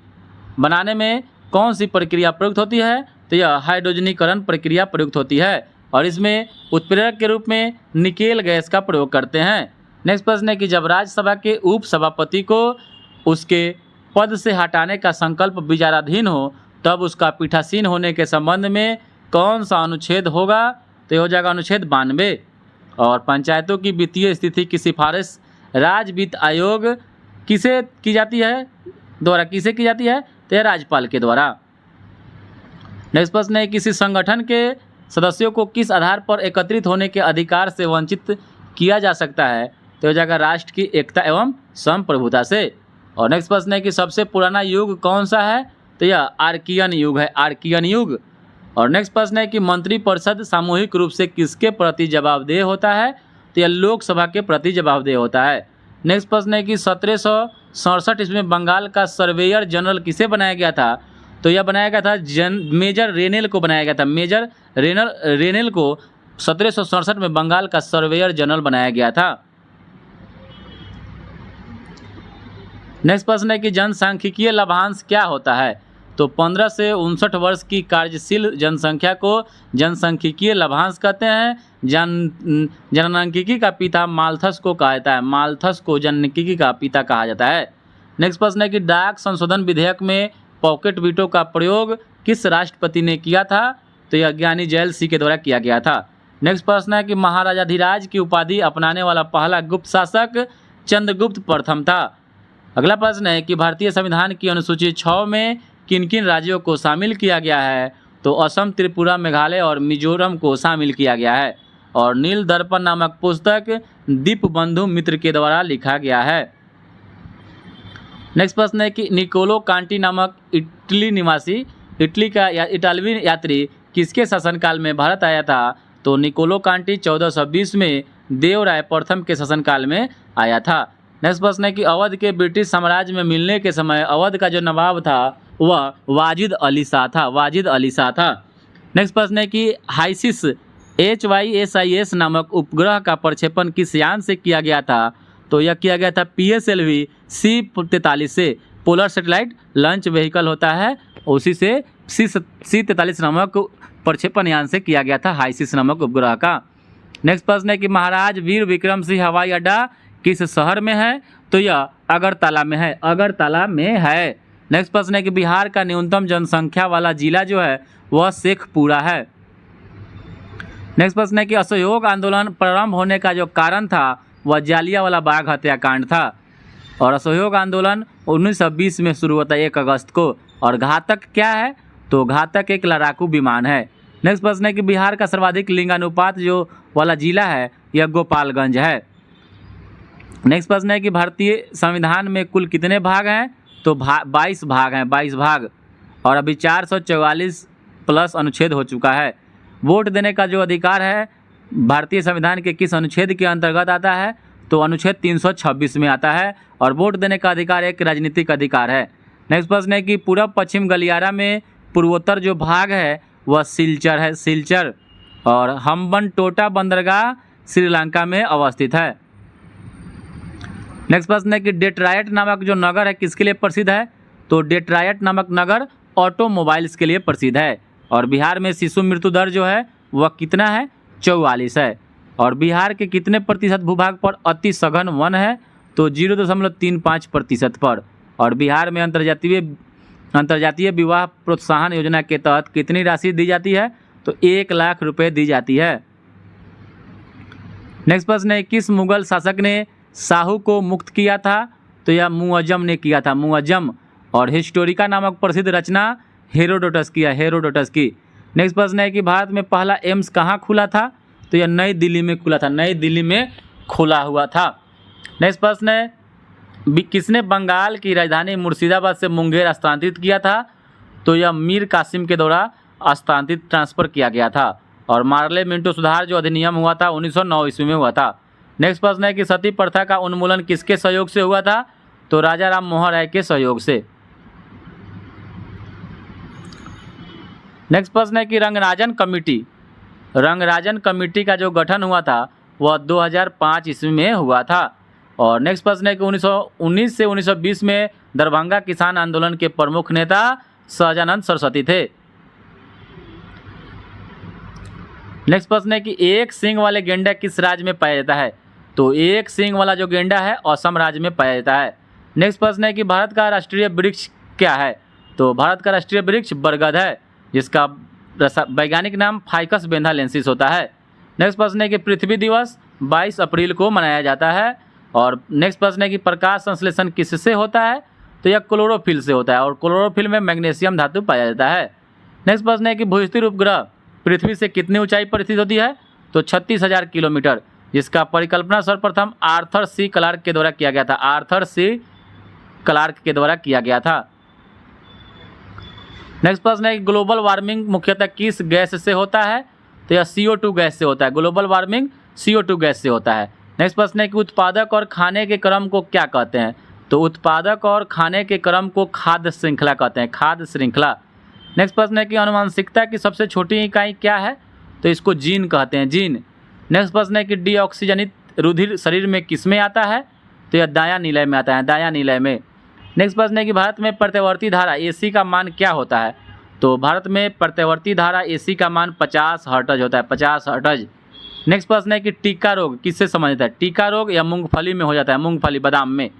बनाने में कौन सी प्रक्रिया प्रयुक्त होती है? तो यह हाइड्रोजनीकरण प्रक्रिया प्रयुक्त होती है और इसमें उत्प्रेरक के रूप में निकेल गैस का प्रयोग करते हैं। नेक्स्ट प्रश्न है कि जब राज्यसभा के उप सभापति को उसके पद से हटाने का संकल्प विचाराधीन हो तब उसका पीठासीन होने के संबंध में कौन सा अनुच्छेद होगा? तो हो जाएगा अनुच्छेद 92। और पंचायतों की वित्तीय स्थिति की सिफारिश राज्य वित्त आयोग किसे की जाती है? तो यह राज्यपाल के द्वारा। नेक्स्ट प्रश्न है किसी संगठन के सदस्यों को किस आधार पर एकत्रित होने के अधिकार से वंचित किया जा सकता है? तो हो जाएगा राष्ट्र की एकता एवं संप्रभुता से। और नेक्स्ट प्रश्न है कि सबसे पुराना युग कौन सा है? तो यह आर्कियन युग है, आर्कियन युग। और नेक्स्ट प्रश्न है कि मंत्रिपरिषद सामूहिक रूप से किसके प्रति जवाबदेह होता है? तो यह लोकसभा के प्रति जवाबदेह होता है। नेक्स्ट प्रश्न है कि 1967 ईस्वी में बंगाल का सर्वेयर जनरल किसे बनाया गया था? तो यह बनाया गया था मेजर रेनेल को बनाया गया था। मेजर रेनेल को 1767 में बंगाल का सर्वेयर जनरल बनाया गया था। नेक्स्ट प्रश्न है कि जनसांख्यिकीय लाभांश क्या होता है? तो 15 से 59 वर्ष की कार्यशील जनसंख्या को जनसांख्यिकीय लाभांश कहते हैं। जनसांख्यिकी का पिता माल्थस को कहा जाता है। माल्थस को जनसांख्यिकी का पिता कहा जाता है। नेक्स्ट प्रश्न है कि डाक संशोधन विधेयक में पॉकेट वीटो का प्रयोग किस राष्ट्रपति ने किया था? तो यह ज्ञानी जैल सिंह के द्वारा किया गया था। नेक्स्ट प्रश्न है कि महाराजाधिराज की उपाधि अपनाने वाला पहला गुप्त शासक चंद्रगुप्त प्रथम था। अगला प्रश्न है कि भारतीय संविधान की अनुसूची 6 में किन किन राज्यों को शामिल किया गया है? तो असम, त्रिपुरा, मेघालय और मिजोरम को शामिल किया गया है। और नील दर्पण नामक पुस्तक दीपबंधु मित्र के द्वारा लिखा गया है। नेक्स्ट प्रश्न है कि निकोलो कांटी नामक इटालवी यात्री किसके शासनकाल में भारत आया था? तो निकोलो कांटी 1420 में देवराय प्रथम के शासनकाल में आया था। नेक्स्ट प्रश्न है कि अवध के ब्रिटिश साम्राज्य में मिलने के समय अवध का जो नवाब था वह वाजिद अली शाह था। वाजिद अली शाह था। नेक्स्ट प्रश्न है कि हाइसिस HYSIS नामक उपग्रह का प्रक्षेपण किस यान से किया गया था? तो यह किया गया था PSLV C43 से। पोलर सैटेलाइट लॉन्च व्हीकल होता है, उसी से C43 नामक प्रक्षेपण यान से किया गया था हाइसिस नामक उपग्रह का। नेक्स्ट प्रश्न है कि महाराज वीर विक्रम सिंह हवाई अड्डा किस शहर में है? तो यह अगरतला में है। अगरतला में है। नेक्स्ट प्रश्न है कि बिहार का न्यूनतम जनसंख्या वाला जिला जो है वह शेखपुरा है। नेक्स्ट प्रश्न है कि असहयोग आंदोलन प्रारंभ होने का जो कारण था वह जालियांवाला बाग हत्याकांड था। और असहयोग आंदोलन 1920 में शुरू होता है 1 अगस्त को। और घातक क्या है? तो घातक एक लड़ाकू विमान है। नेक्स्ट प्रश्न है कि बिहार का सर्वाधिक लिंगानुपात जो वाला जिला है यह गोपालगंज है। नेक्स्ट प्रश्न है कि भारतीय संविधान में कुल कितने भाग हैं? तो 22 भाग हैं। 22 भाग। और अभी 444 प्लस अनुच्छेद हो चुका है। वोट देने का जो अधिकार है भारतीय संविधान के किस अनुच्छेद के अंतर्गत आता है? तो अनुच्छेद 326 में आता है। और वोट देने का अधिकार एक राजनीतिक अधिकार है। नेक्स्ट प्रश्न है कि पूर्व पश्चिम गलियारा में पूर्वोत्तर जो भाग है वह सिलचर है। सिलचर। और हम्बनटोटा बंदरगाह श्रीलंका में अवस्थित है। नेक्स्ट प्रश्न है कि डेट्रायट नामक जो नगर है किसके लिए प्रसिद्ध है? तो डेट्रायट नामक नगर ऑटोमोबाइल्स के लिए प्रसिद्ध है। और बिहार में शिशु मृत्यु दर जो है वह कितना है? 44 है। और बिहार के कितने प्रतिशत भूभाग पर अति सघन वन है? तो 0.35% पर। और बिहार में अंतर्जातीय विवाह प्रोत्साहन योजना के तहत कितनी राशि दी जाती है? तो 1 लाख रुपए दी जाती है। नेक्स्ट प्रश्न है किस मुगल शासक ने शाहू को मुक्त किया था? तो यह मुअज्जम ने किया था। मुअज्जम। और हिस्टोरिका नामक प्रसिद्ध रचना हेरोडोटस की है। हेरोडोटस की। नेक्स्ट प्रश्न है कि भारत में पहला एम्स कहाँ खुला था? तो यह नई दिल्ली में खुला था। नई दिल्ली में खुला हुआ था। नेक्स्ट प्रश्न है किसने बंगाल की राजधानी मुर्शिदाबाद से मुंगेर स्थानांतरित किया था? तो यह मीर कासिम के द्वारा स्थानांतरित ट्रांसफ़र किया गया था। और मार्ले मिंटो सुधार जो अधिनियम हुआ था 1909 ईस्वी में हुआ था। नेक्स्ट प्रश्न है कि सती प्रथा का उन्मूलन किसके सहयोग से हुआ था? तो राजा राम मोहन राय के सहयोग से। नेक्स्ट प्रश्न है कि रंगराजन कमेटी का जो गठन हुआ था वह 2005 ईस्वी में हुआ था। और नेक्स्ट प्रश्न है कि 1919 से 1920 में दरभंगा किसान आंदोलन के प्रमुख नेता सहजानंद सरस्वती थे। नेक्स्ट प्रश्न है कि एक सींग वाले गेंडा किस राज्य में पाया जाता है? तो एक सींग वाला जो गेंडा है असम राज्य में पाया जाता है। नेक्स्ट प्रश्न है कि भारत का राष्ट्रीय वृक्ष क्या है? तो भारत का राष्ट्रीय वृक्ष बरगद है, जिसका वैज्ञानिक नाम फाइकस बेंथालेंसिस होता है। नेक्स्ट प्रश्न है कि पृथ्वी दिवस 22 अप्रैल को मनाया जाता है। और नेक्स्ट प्रश्न है कि प्रकाश संश्लेषण किससे होता है? तो यह क्लोरोफिल से होता है। और क्लोरोफिल में मैग्नीशियम धातु पाया जाता है। नेक्स्ट प्रश्न है कि भूस्थिर उपग्रह पृथ्वी से कितनी ऊंचाई पर स्थित होती है? तो 36,000 किलोमीटर, जिसका परिकल्पना सर्वप्रथम आर्थर सी क्लार्क के द्वारा किया गया था। आर्थर सी क्लार्क के द्वारा किया गया था। नेक्स्ट प्रश्न है कि ग्लोबल वार्मिंग मुख्यतः किस गैस से होता है? तो यह CO2 गैस से होता है। ग्लोबल वार्मिंग CO2 गैस से होता है। नेक्स्ट प्रश्न है कि उत्पादक और खाने के क्रम को क्या कहते हैं? तो उत्पादक और खाने के क्रम को खाद्य श्रृंखला कहते हैं, खाद्य श्रृंखला। नेक्स्ट प्रश्न है कि आनुवंशिकता की सबसे छोटी इकाई क्या है, तो इसको जीन कहते हैं, जीन। नेक्स्ट प्रश्न है कि डीऑक्सीजनित रुधिर शरीर में किस में आता है, तो यह दायां नीलय में आता है, दायां नीलय में। नेक्स्ट प्रश्न है कि भारत में प्रत्यावर्ती धारा AC का मान क्या होता है, तो भारत में प्रत्यावर्ती धारा AC का मान 50 हर्ट्ज होता है, 50 हर्ट्ज। नेक्स्ट प्रश्न है कि टीका रोग किससे संबंधित है, टीका रोग या मूंगफली में हो जाता है, मूंगफली बादाम में।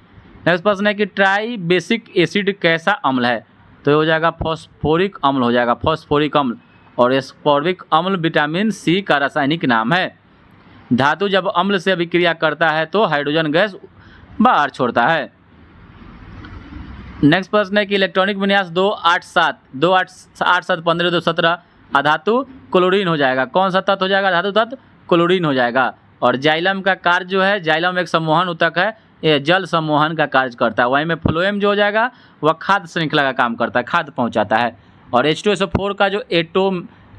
नेक्स्ट प्रश्न है कि ट्राई बेसिक एसिड कैसा अम्ल है, तो ये हो जाएगा फॉस्फोरिक अम्ल हो जाएगा, फॉस्फोरिक अम्ल। और एस्कॉर्बिक अम्ल विटामिन C का रासायनिक नाम है। धातु जब अम्ल से अभिक्रिया करता है तो हाइड्रोजन गैस बाहर छोड़ता है। नेक्स्ट प्रश्न है कि इलेक्ट्रॉनिक विन्यास 287 15 217 अधातु क्लोरीन हो जाएगा, कौन सा तत्व हो जाएगा, धातु तत्व क्लोरीन हो जाएगा। और जाइलम का कार्य जो है, जाइलम एक सम्मोहन ऊतक है, ये जल सम्मोहन का कार्य करता है। वहीं में फ्लोएम जो हो जाएगा वह खाद्य श्रृंखला का काम करता है, खाद्य पहुंचाता है। और H2SO4 का जो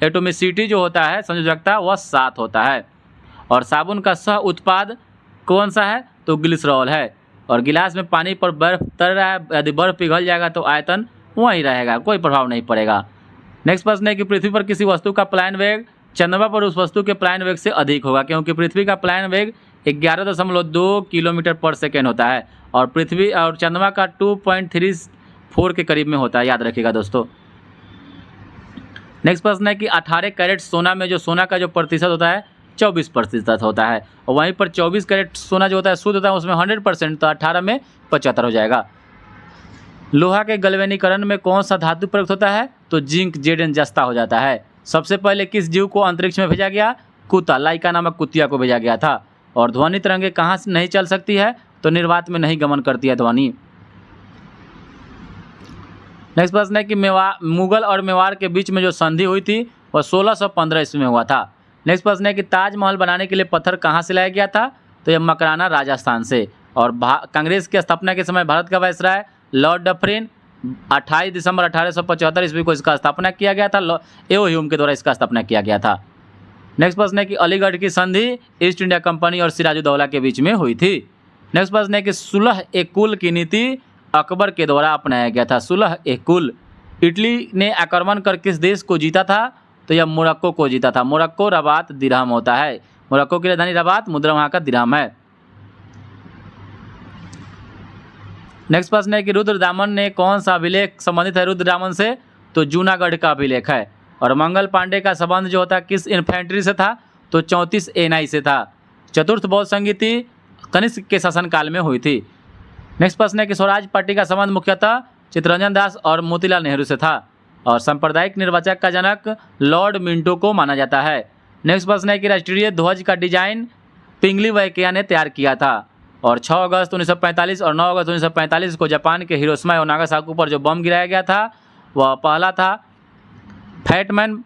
एटोमिसिटी जो होता है, संयोजकता, वह 7 होता है। और साबुन का सह उत्पाद कौन सा है, तो ग्लिसरॉल है। और गिलास में पानी पर बर्फ तर रहा है, यदि बर्फ पिघल जाएगा तो आयतन वहीं रहेगा, कोई प्रभाव नहीं पड़ेगा। नेक्स्ट प्रश्न है कि पृथ्वी पर किसी वस्तु का पलायन वेग चंद्रमा पर उस वस्तु के पलायन वेग से अधिक होगा, क्योंकि पृथ्वी का पलायन वेग 11.2 किलोमीटर पर सेकेंड होता है और पृथ्वी और चंद्रमा का 2.34 के करीब में होता है, याद रखिएगा दोस्तों। नेक्स्ट प्रश्न है कि 18 कैरेट सोना में जो सोना का जो प्रतिशत होता है 24% होता है, और वहीं पर 24 कैरेट सोना जो होता है शुद्ध होता है उसमें 100%, तो 18 में 75 हो जाएगा। लोहा के गलवेनीकरण में कौन सा धातु प्रयुक्त होता है, तो जिंक Zn जस्ता हो जाता है। सबसे पहले किस जीव को अंतरिक्ष में भेजा गया, कुत्ता, लाइका नामक कुतिया को भेजा गया था। और ध्वनि तरंगे कहाँ से नहीं चल सकती है, तो निर्वात में नहीं गमन करती है ध्वनि। नेक्स्ट प्रश्न है कि मुगल और मेवाड़ के बीच में जो संधि हुई थी वह 1615 ईस्वी में हुआ था। नेक्स्ट प्रश्न है कि ताजमहल बनाने के लिए पत्थर कहाँ से लाया गया था, तो यह मकराना राजस्थान से। और कांग्रेस की स्थापना के समय भारत का वायसराय लॉर्ड डफरिन 28 दिसंबर 1875 ईस्वी को इसका स्थापना किया गया था, एओ ह्यूम के द्वारा इसका स्थापना किया गया था। नेक्स्ट प्रश्न है कि अलीगढ़ की संधि ईस्ट इंडिया कंपनी और सिराजुद्दौला के बीच में हुई थी। नेक्स्ट प्रश्न है कि सुलह-ए-कुल की नीति अकबर के द्वारा अपनाया गया था, सुलह-ए-कुल। इटली ने आक्रमण कर किस देश को जीता था, तो यह मोरक्को को जीता था। मोरक्को रबात दिरहम होता है, मोरक्को की राजधानी रबात, मुद्रा वहाँ का दिरहम है। नेक्स्ट प्रश्न है कि रुद्रदामन ने कौन सा अभिलेख संबंधित है रुद्रदामन से, तो जूनागढ़ का अभिलेख है। और मंगल पांडे का संबंध जो होता है किस इन्फेंट्री से था, तो 34 NI से था। चतुर्थ बौद्ध संगीति कनिष्क के शासनकाल में हुई थी। नेक्स्ट प्रश्न है कि स्वराज पार्टी का संबंध मुख्यतः चित्तरंजन दास और मोतीलाल नेहरू से था। और सांप्रदायिक निर्वाचक का जनक लॉर्ड मिंटो को माना जाता है। नेक्स्ट प्रश्न है कि राष्ट्रीय ध्वज का डिजाइन पिंगली वैकिया ने तैयार किया था। और 6 अगस्त 1945 और 9 अगस्त 1945 को जापान के हिरोशिमा और नागासाकी पर जो बम गिराया गया था वह पहला था फैटमैन,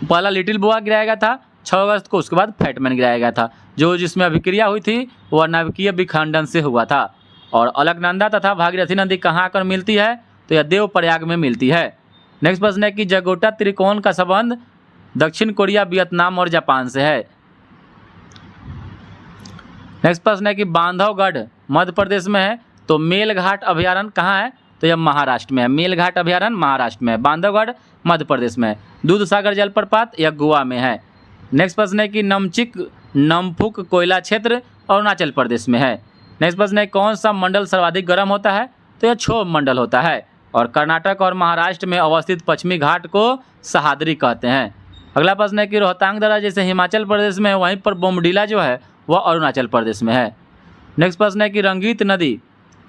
पहला लिटिल बुआ गिराया गया था 6 अगस्त को, उसके बाद फैटमैन गिराया गया था। जो जिसमें अभिक्रिया हुई थी वह नाभिकीय विखंडन से हुआ था। और अलकनंदा तथा भागीरथी नदी कहाँ आकर मिलती है, तो यह देवप्रयाग में मिलती है। नेक्स्ट प्रश्न है कि जगोटा त्रिकोण का संबंध दक्षिण कोरिया, वियतनाम और जापान से है। नेक्स्ट प्रश्न है कि बांधवगढ़ मध्य प्रदेश में है, तो मेलघाट अभयारण्य कहाँ है, तो यह महाराष्ट्र में है। मेलघाट अभयारण्य महाराष्ट्र में है, बांधवगढ़ मध्य प्रदेश में है। दूधसागर जलप्रपात यह गोवा में है। नेक्स्ट प्रश्न है कि नमफुक कोयला क्षेत्र अरुणाचल प्रदेश में है। नेक्स्ट प्रश्न है कौन सा मंडल सर्वाधिक गर्म होता है, तो यह क्षोभ मंडल होता है। और कर्नाटक और महाराष्ट्र में अवस्थित पश्चिमी घाट को सहाद्री कहते हैं। अगला प्रश्न है कि रोहतांग दर्रा जैसे हिमाचल प्रदेश में है, वहीं पर बोमडीला जो है वह अरुणाचल प्रदेश में है। नेक्स्ट प्रश्न है कि रंगीत नदी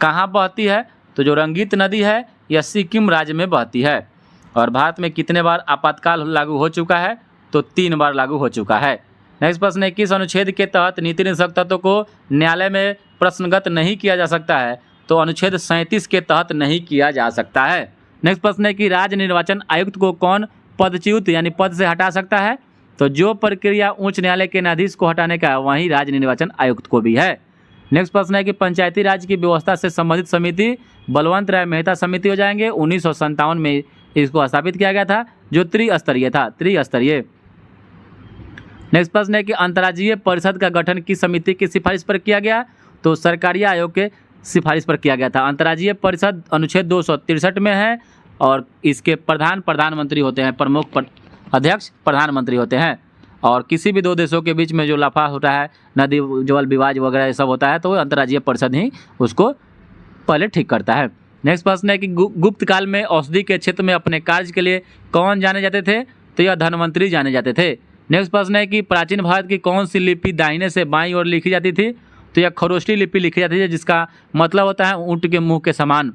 कहाँ बहती है, तो जो रंगीत नदी है यह सिक्किम राज्य में बहती है। और भारत में कितने बार आपातकाल लागू हो चुका है, तो 3 बार लागू हो चुका है। नेक्स्ट प्रश्न है किस अनुच्छेद के तहत नीति निषेधक तत्वों को न्यायालय में प्रश्नगत नहीं किया जा सकता है, तो अनुच्छेद 37 के तहत नहीं किया जा सकता है। नेक्स्ट प्रश्न है कि राज्य निर्वाचन आयुक्त को कौन पदच्युत यानी पद से हटा सकता है, तो जो प्रक्रिया उच्च न्यायालय के न्यायाधीश को हटाने का है वहीं राज्य निर्वाचन आयुक्त को भी है। नेक्स्ट प्रश्न है कि पंचायती राज की व्यवस्था से संबंधित समिति बलवंत राय मेहता समिति हो जाएंगे। 1957 में इसको स्थापित किया गया था, जो त्रिस्तरीय था, त्रिस्तरीय। नेक्स्ट प्रश्न है कि अंतर्राज्यीय परिषद का गठन किस समिति की सिफारिश पर किया गया, तो सरकारी आयोग के सिफारिश पर किया गया था। अंतर्राज्यीय परिषद अनुच्छेद 263 में है और इसके प्रधानमंत्री होते हैं, प्रमुख अध्यक्ष प्रधानमंत्री होते हैं। और किसी भी दो देशों के बीच में जो लफड़ा होता है, नदी जल विवाद वगैरह ये सब होता है, तो अंतर्राज्यीय परिषद ही उसको पहले ठीक करता है। नेक्स्ट प्रश्न है कि गुप्त काल में औषधि के क्षेत्र में अपने कार्य के लिए कौन जाने जाते थे? तो यह धन्वंतरी जाने जाते थे। नेक्स्ट प्रश्न है कि प्राचीन भारत की कौन सी लिपि दाहिने से बाईं ओर लिखी जाती थी? तो यह खरोष्टी लिपि लिखी जाती है, जिसका मतलब होता है ऊँट के मुंह के समान।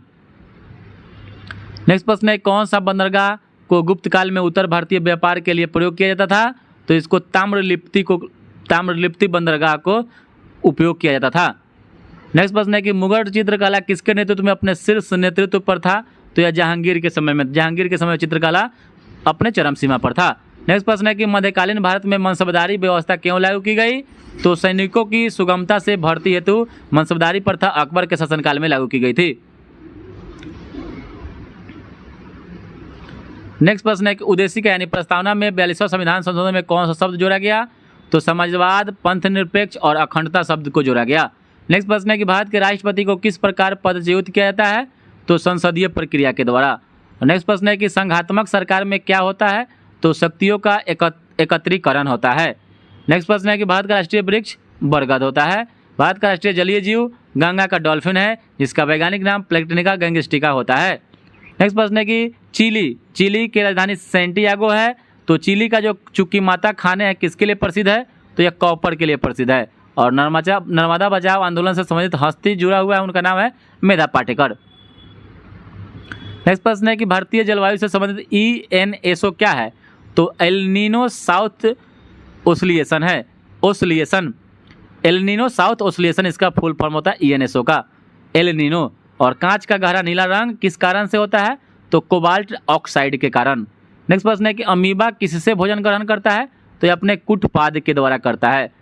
नेक्स्ट प्रश्न है कौन सा बंदरगाह को गुप्त काल में उत्तर भारतीय व्यापार के लिए प्रयोग किया जाता था? तो इसको ताम्रलिप्ति बंदरगाह को उपयोग किया जाता था। नेक्स्ट प्रश्न है कि मुगल चित्रकला किसके नेतृत्व में अपने शीर्ष नेतृत्व पर था? तो यह जहांगीर के समय में चित्रकला अपने चरम सीमा पर था। नेक्स्ट प्रश्न है कि मध्यकालीन भारत में मनसबदारी व्यवस्था क्यों लागू की गई? तो सैनिकों की सुगमता से भर्ती हेतु मनसबदारी प्रथा अकबर के शासनकाल में लागू की गई थी। नेक्स्ट प्रश्न है कि उद्देशिका यानी प्रस्तावना में 42वां संविधान संशोधन में कौन सा शब्द जोड़ा गया? तो समाजवाद, पंथ निरपेक्ष और अखंडता शब्द को जोड़ा गया। नेक्स्ट प्रश्न है कि भारत के राष्ट्रपति को किस प्रकार पदच्युत किया जाता है? तो संसदीय प्रक्रिया के द्वारा। नेक्स्ट प्रश्न है कि संघात्मक सरकार में क्या होता है? तो शक्तियों का एकत्रीकरण होता है। नेक्स्ट प्रश्न है कि भारत का राष्ट्रीय वृक्ष बरगद होता है। भारत का राष्ट्रीय जलीय जीव गंगा का डॉल्फिन है, जिसका वैज्ञानिक नाम प्लेक्टिनिका गैंगस्टिका होता है। नेक्स्ट प्रश्न है कि चिली की राजधानी सैंटियागो है। तो चिली का जो चुक्कीमाता खाने हैं किसके लिए प्रसिद्ध है? तो यह कॉपर के लिए प्रसिद्ध है। और नर्मदा बचाओ आंदोलन से संबंधित हस्ती जुड़ा हुआ है, उनका नाम है मेधा पाटेकर। नेक्स्ट प्रश्न है कि भारतीय जलवायु से संबंधित ENSO क्या है? तो एल-नीनो साउथ ओसिलेशन है। एल-नीनो साउथ ओसिलेशन इसका फुल फॉर्म होता है ENSO का, एल-नीनो। और कांच का गहरा नीला रंग किस कारण से होता है? तो कोबाल्ट ऑक्साइड के कारण। नेक्स्ट प्रश्न है कि अमीबा किससे भोजन ग्रहण करता है? तो ये अपने कुटपाद के द्वारा करता है,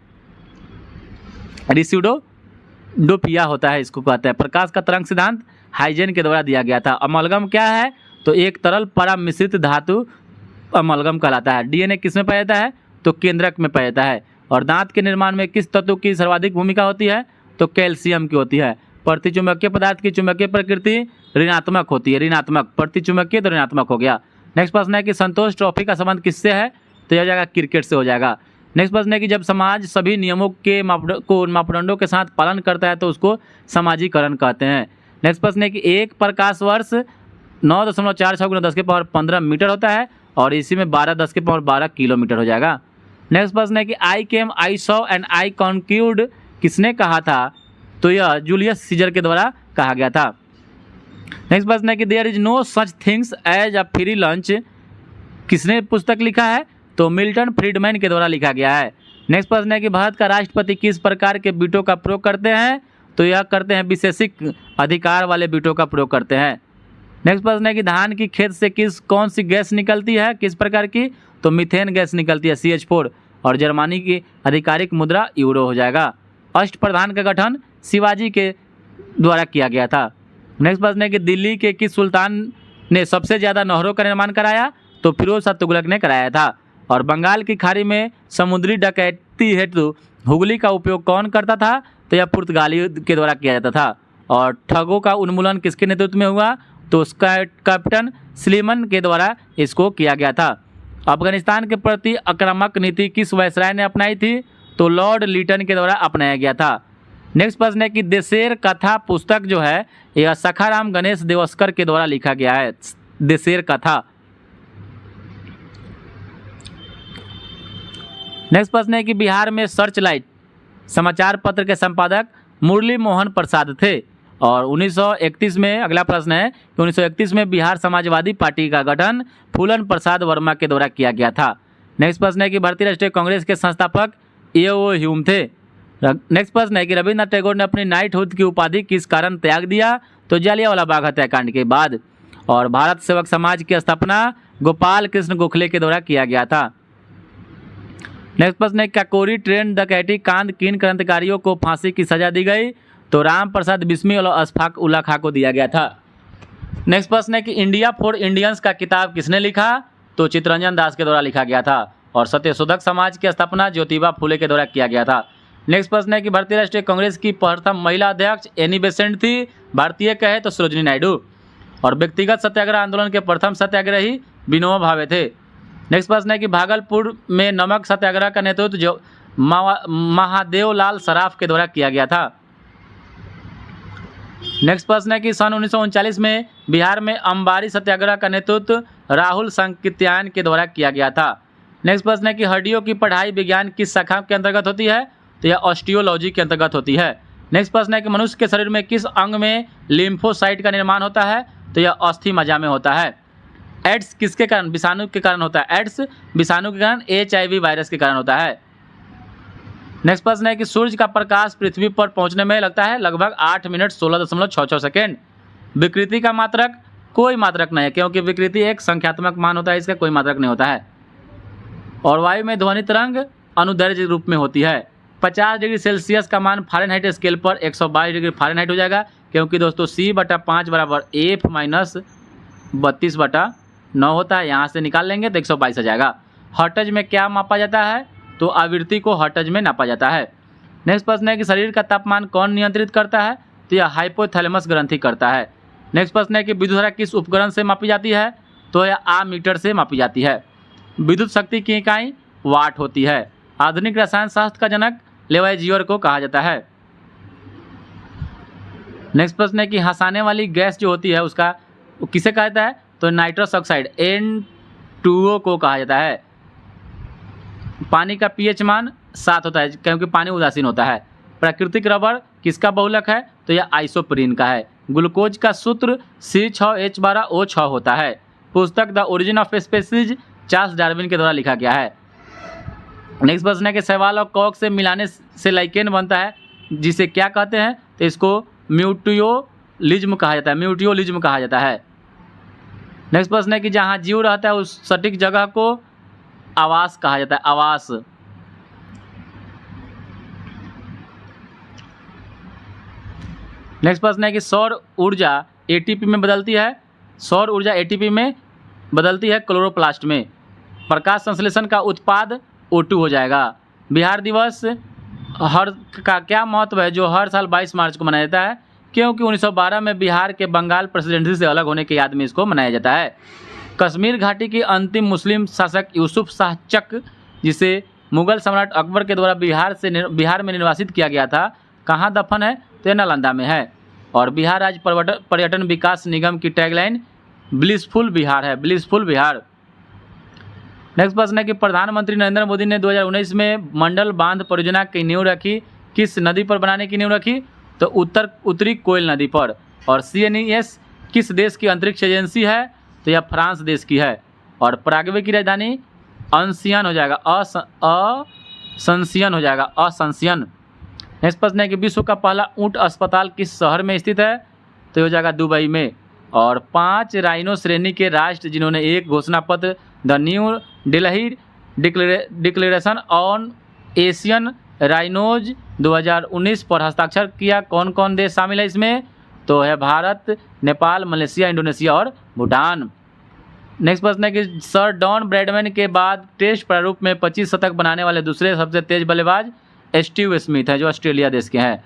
रिसिडोडोपिया होता है, इसको कहते हैं। प्रकाश का तरंग सिद्धांत हाइजेन के द्वारा दिया गया था। अमलगम क्या है? तो एक तरल परामिश्रित धातु अमलगम कहलाता है। DNA किस में पाया जाता है? तो केंद्रक में पाया जाता है। और दांत के निर्माण में किस तत्व की सर्वाधिक भूमिका होती है? तो कैल्शियम की होती है। प्रतिचुंबकीय पदार्थ की चुंबकीय प्रकृति ऋणात्मक होती है, प्रतिचुंबकीय तो ऋणात्मक हो गया। नेक्स्ट प्रश्न है कि संतोष ट्रॉफी का संबंध किससे है? तो यह जाएगा क्रिकेट से हो जाएगा। नेक्स्ट प्रश्न है कि जब समाज सभी नियमों के मापदंडों के साथ पालन करता है तो उसको समाजीकरण कहते हैं। नेक्स्ट प्रश्न है कि एक प्रकाश वर्ष 9.46 × 10⁻15 मीटर होता है और इसी में 12 किलोमीटर हो जाएगा। नेक्स्ट प्रश्न है कि आई केम, आई सॉ एंड आई कॉन्क्यूर्ड किसने कहा था? तो यह जूलियस सीजर के द्वारा कहा गया था। नेक्स्ट प्रश्न है कि there is no such things as a free lunch किसने पुस्तक लिखा है? तो मिल्टन फ्रीडमैन के द्वारा लिखा गया है। नेक्स्ट प्रश्न है कि भारत का राष्ट्रपति किस प्रकार के बीटों का प्रयोग करते हैं? तो यह करते हैं विशेषिक अधिकार वाले बीटों का प्रयोग करते हैं। नेक्स्ट प्रश्न है कि धान की खेत से कौन सी गैस निकलती है, किस प्रकार की? तो मीथेन गैस निकलती है, CH4। और जर्मनी की आधिकारिक मुद्रा यूरो हो जाएगा। अष्टप्रधान का गठन शिवाजी के द्वारा किया गया था। नेक्स्ट प्रश्न है कि दिल्ली के किस सुल्तान ने सबसे ज़्यादा नहरों का निर्माण कराया? तो फिरोज शाह तुगलक ने कराया था। और बंगाल की खाड़ी में समुद्री डकैती हेतु हुगली का उपयोग कौन करता था? तो यह पुर्तगाली के द्वारा किया जाता था। और ठगों का उन्मूलन किसके नेतृत्व में हुआ? तो उसका कैप्टन स्लीमन के द्वारा इसको किया गया था। अफगानिस्तान के प्रति आक्रामक नीति किस वायसराय ने अपनाई थी? तो लॉर्ड लीटन के द्वारा अपनाया गया था। नेक्स्ट प्रश्न है कि देशेर कथा पुस्तक जो है यह सखाराम गणेश देवस्कर के द्वारा लिखा गया है, देशेर कथा। नेक्स्ट प्रश्न है कि बिहार में सर्चलाइट समाचार पत्र के संपादक मुरली मोहन प्रसाद थे। और 1931 में अगला प्रश्न है कि 1931 में बिहार समाजवादी पार्टी का गठन फूलन प्रसाद वर्मा के द्वारा किया गया था। नेक्स्ट प्रश्न है कि भारतीय राष्ट्रीय कांग्रेस के संस्थापक A.O. ह्यूम थे। नेक्स्ट प्रश्न है कि रविन्द्रनाथ टैगोर ने अपनी नाइटहुड की उपाधि किस कारण त्याग दिया? तो जालियांवाला बाग हत्याकांड के बाद। और भारत सेवक समाज की स्थापना गोपाल कृष्ण गोखले के द्वारा किया गया था। नेक्स्ट प्रश्न है काकोरी ट्रेन डकैती कांड किन क्रांतिकारियों को फांसी की सजा दी गई? तो राम प्रसाद बिस्मी और अशफाक उल्ला खां को दिया गया था। नेक्स्ट प्रश्न है कि इंडिया फॉर इंडियंस का किताब किसने लिखा? तो चित्तरंजन दास के द्वारा लिखा गया था। और सत्यशोधक समाज की स्थापना ज्योतिबा फुले के द्वारा किया गया था। नेक्स्ट प्रश्न है कि भारतीय राष्ट्रीय कांग्रेस की प्रथम महिला अध्यक्ष एनी बेसेंट थी, भारतीय कहे तो सरोजिनी नायडू। और व्यक्तिगत सत्याग्रह आंदोलन के प्रथम सत्याग्रही विनोबा भावे थे। नेक्स्ट प्रश्न है कि भागलपुर में नमक सत्याग्रह का नेतृत्व जो महादेव लाल सराफ के द्वारा किया गया था। नेक्स्ट प्रश्न है कि सन 1939 में बिहार में अंबारी सत्याग्रह का नेतृत्व राहुल सांकृत्यायन के द्वारा किया गया था। नेक्स्ट प्रश्न है कि हड्डियों की पढ़ाई विज्ञान किस शाखा के अंतर्गत होती है, तो यह ऑस्टियोलॉजी के अंतर्गत होती है। नेक्स्ट प्रश्न है कि मनुष्य के शरीर में किस अंग में लिम्फोसाइट का निर्माण होता है, तो यह अस्थि मज्जा में होता है। एड्स किसके कारण, विषाणु के कारण होता है। एड्स विषाणु के कारण, HIV वायरस के कारण होता है। नेक्स्ट प्रश्न है कि सूर्य का प्रकाश पृथ्वी पर पहुंचने में लगता है लगभग 8 मिनट 16.66 सेकेंड। विकृति का मात्रक कोई मात्रक नहीं है, क्योंकि विकृति एक संख्यात्मक मान होता है, इसका कोई मात्रक नहीं होता है। और वायु में ध्वनि तरंग अनुदैर्घ्य रूप में होती है। 50 डिग्री सेल्सियस का मान फ़ारेनहाइट स्केल पर 122 डिग्री फ़ारेनहाइट हो जाएगा, क्योंकि दोस्तों C/5 बराबर F - 32/9 होता है। यहाँ से निकाल लेंगे तो 122 आ जाएगा। हर्ट्ज में क्या मापा जाता है, तो आवृत्ति को हर्ट्ज में नापा जाता है। नेक्स्ट प्रश्न है कि शरीर का तापमान कौन नियंत्रित करता है, तो यह हाइपोथैलेमस ग्रंथि करता है। नेक्स्ट प्रश्न है कि विद्युत धारा किस उपकरण से मापी जाती है, तो यह आमीटर से मापी जाती है। विद्युत शक्ति की इकाई वाट होती है। आधुनिक रसायन शास्त्र का जनक लेवाइजियर को कहा जाता है। नेक्स्ट प्रश्न है कि हंसाने वाली गैस जो होती है उसका किसे कहा जाता है, तो नाइट्रस ऑक्साइड N2O को कहा जाता है। पानी का pH मान 7 होता है, क्योंकि पानी उदासीन होता है। प्राकृतिक रबर किसका बहुलक है, तो यह आइसोप्रीन का है। ग्लूकोज का सूत्र C6H12O6 होता है। पुस्तक the origin of species Charles Darwin के द्वारा लिखा गया है। नेक्स्ट प्रश्न है कि शैवाल और कॉक से मिलाने से लाइकेन बनता है, जिसे क्या कहते हैं, तो इसको म्यूटियोलिज्म कहा जाता है। म्यूटियोलिज्म कहा जाता है। नेक्स्ट प्रश्न है कि जहाँ जीव रहता है उस सटीक जगह को आवास कहा जाता है। आवास। नेक्स्ट प्रश्न है कि सौर ऊर्जा ATP में बदलती है। सौर ऊर्जा ATP में बदलती है क्लोरोप्लास्ट में। प्रकाश संश्लेषण का उत्पाद O2 हो जाएगा। बिहार दिवस हर का क्या महत्व है, जो हर साल 22 मार्च को मनाया जाता है, क्योंकि 1912 में बिहार के बंगाल प्रेसिडेंसी से अलग होने की याद में इसको मनाया जाता है। कश्मीर घाटी की अंतिम मुस्लिम शासक यूसुफ शाह चक, जिसे मुगल सम्राट अकबर के द्वारा बिहार में निर्वासित किया गया था, कहाँ दफन है, तो यह नालंदा में है। और बिहार राज्य पर्यटन विकास निगम की टैगलाइन ब्लिसफुल बिहार है। ब्लिसफुल बिहार। नेक्स्ट प्रश्न है कि प्रधानमंत्री नरेंद्र मोदी ने 2019 में मंडल बांध परियोजना की नींव रखी, किस नदी पर बनाने की नींव रखी, तो उत्तरी कोयल नदी पर। और CNES किस देश की अंतरिक्ष एजेंसी है, तो यह फ्रांस देश की है। और पराग्वे की राजधानी अंसियन हो जाएगा, असंसियन हो जाएगा, असंसियन। नेक्स्ट प्रश्न है कि विश्व का पहला ऊंट अस्पताल किस शहर में स्थित है, तो हो जाएगा दुबई में। और 5 राइनो श्रेणी के राष्ट्र जिन्होंने एक घोषणा पत्र the new Delhi declaration on Asian rhinos 2019 पर हस्ताक्षर किया, कौन कौन देश शामिल है इसमें, तो है भारत, नेपाल, मलेशिया, इंडोनेशिया और भूटान। नेक्स्ट प्रश्न है कि सर डॉन ब्रैडमैन के बाद टेस्ट प्रारूप में 25 शतक बनाने वाले दूसरे सबसे तेज बल्लेबाज स्टीव स्मिथ हैं, जो ऑस्ट्रेलिया देश के हैं।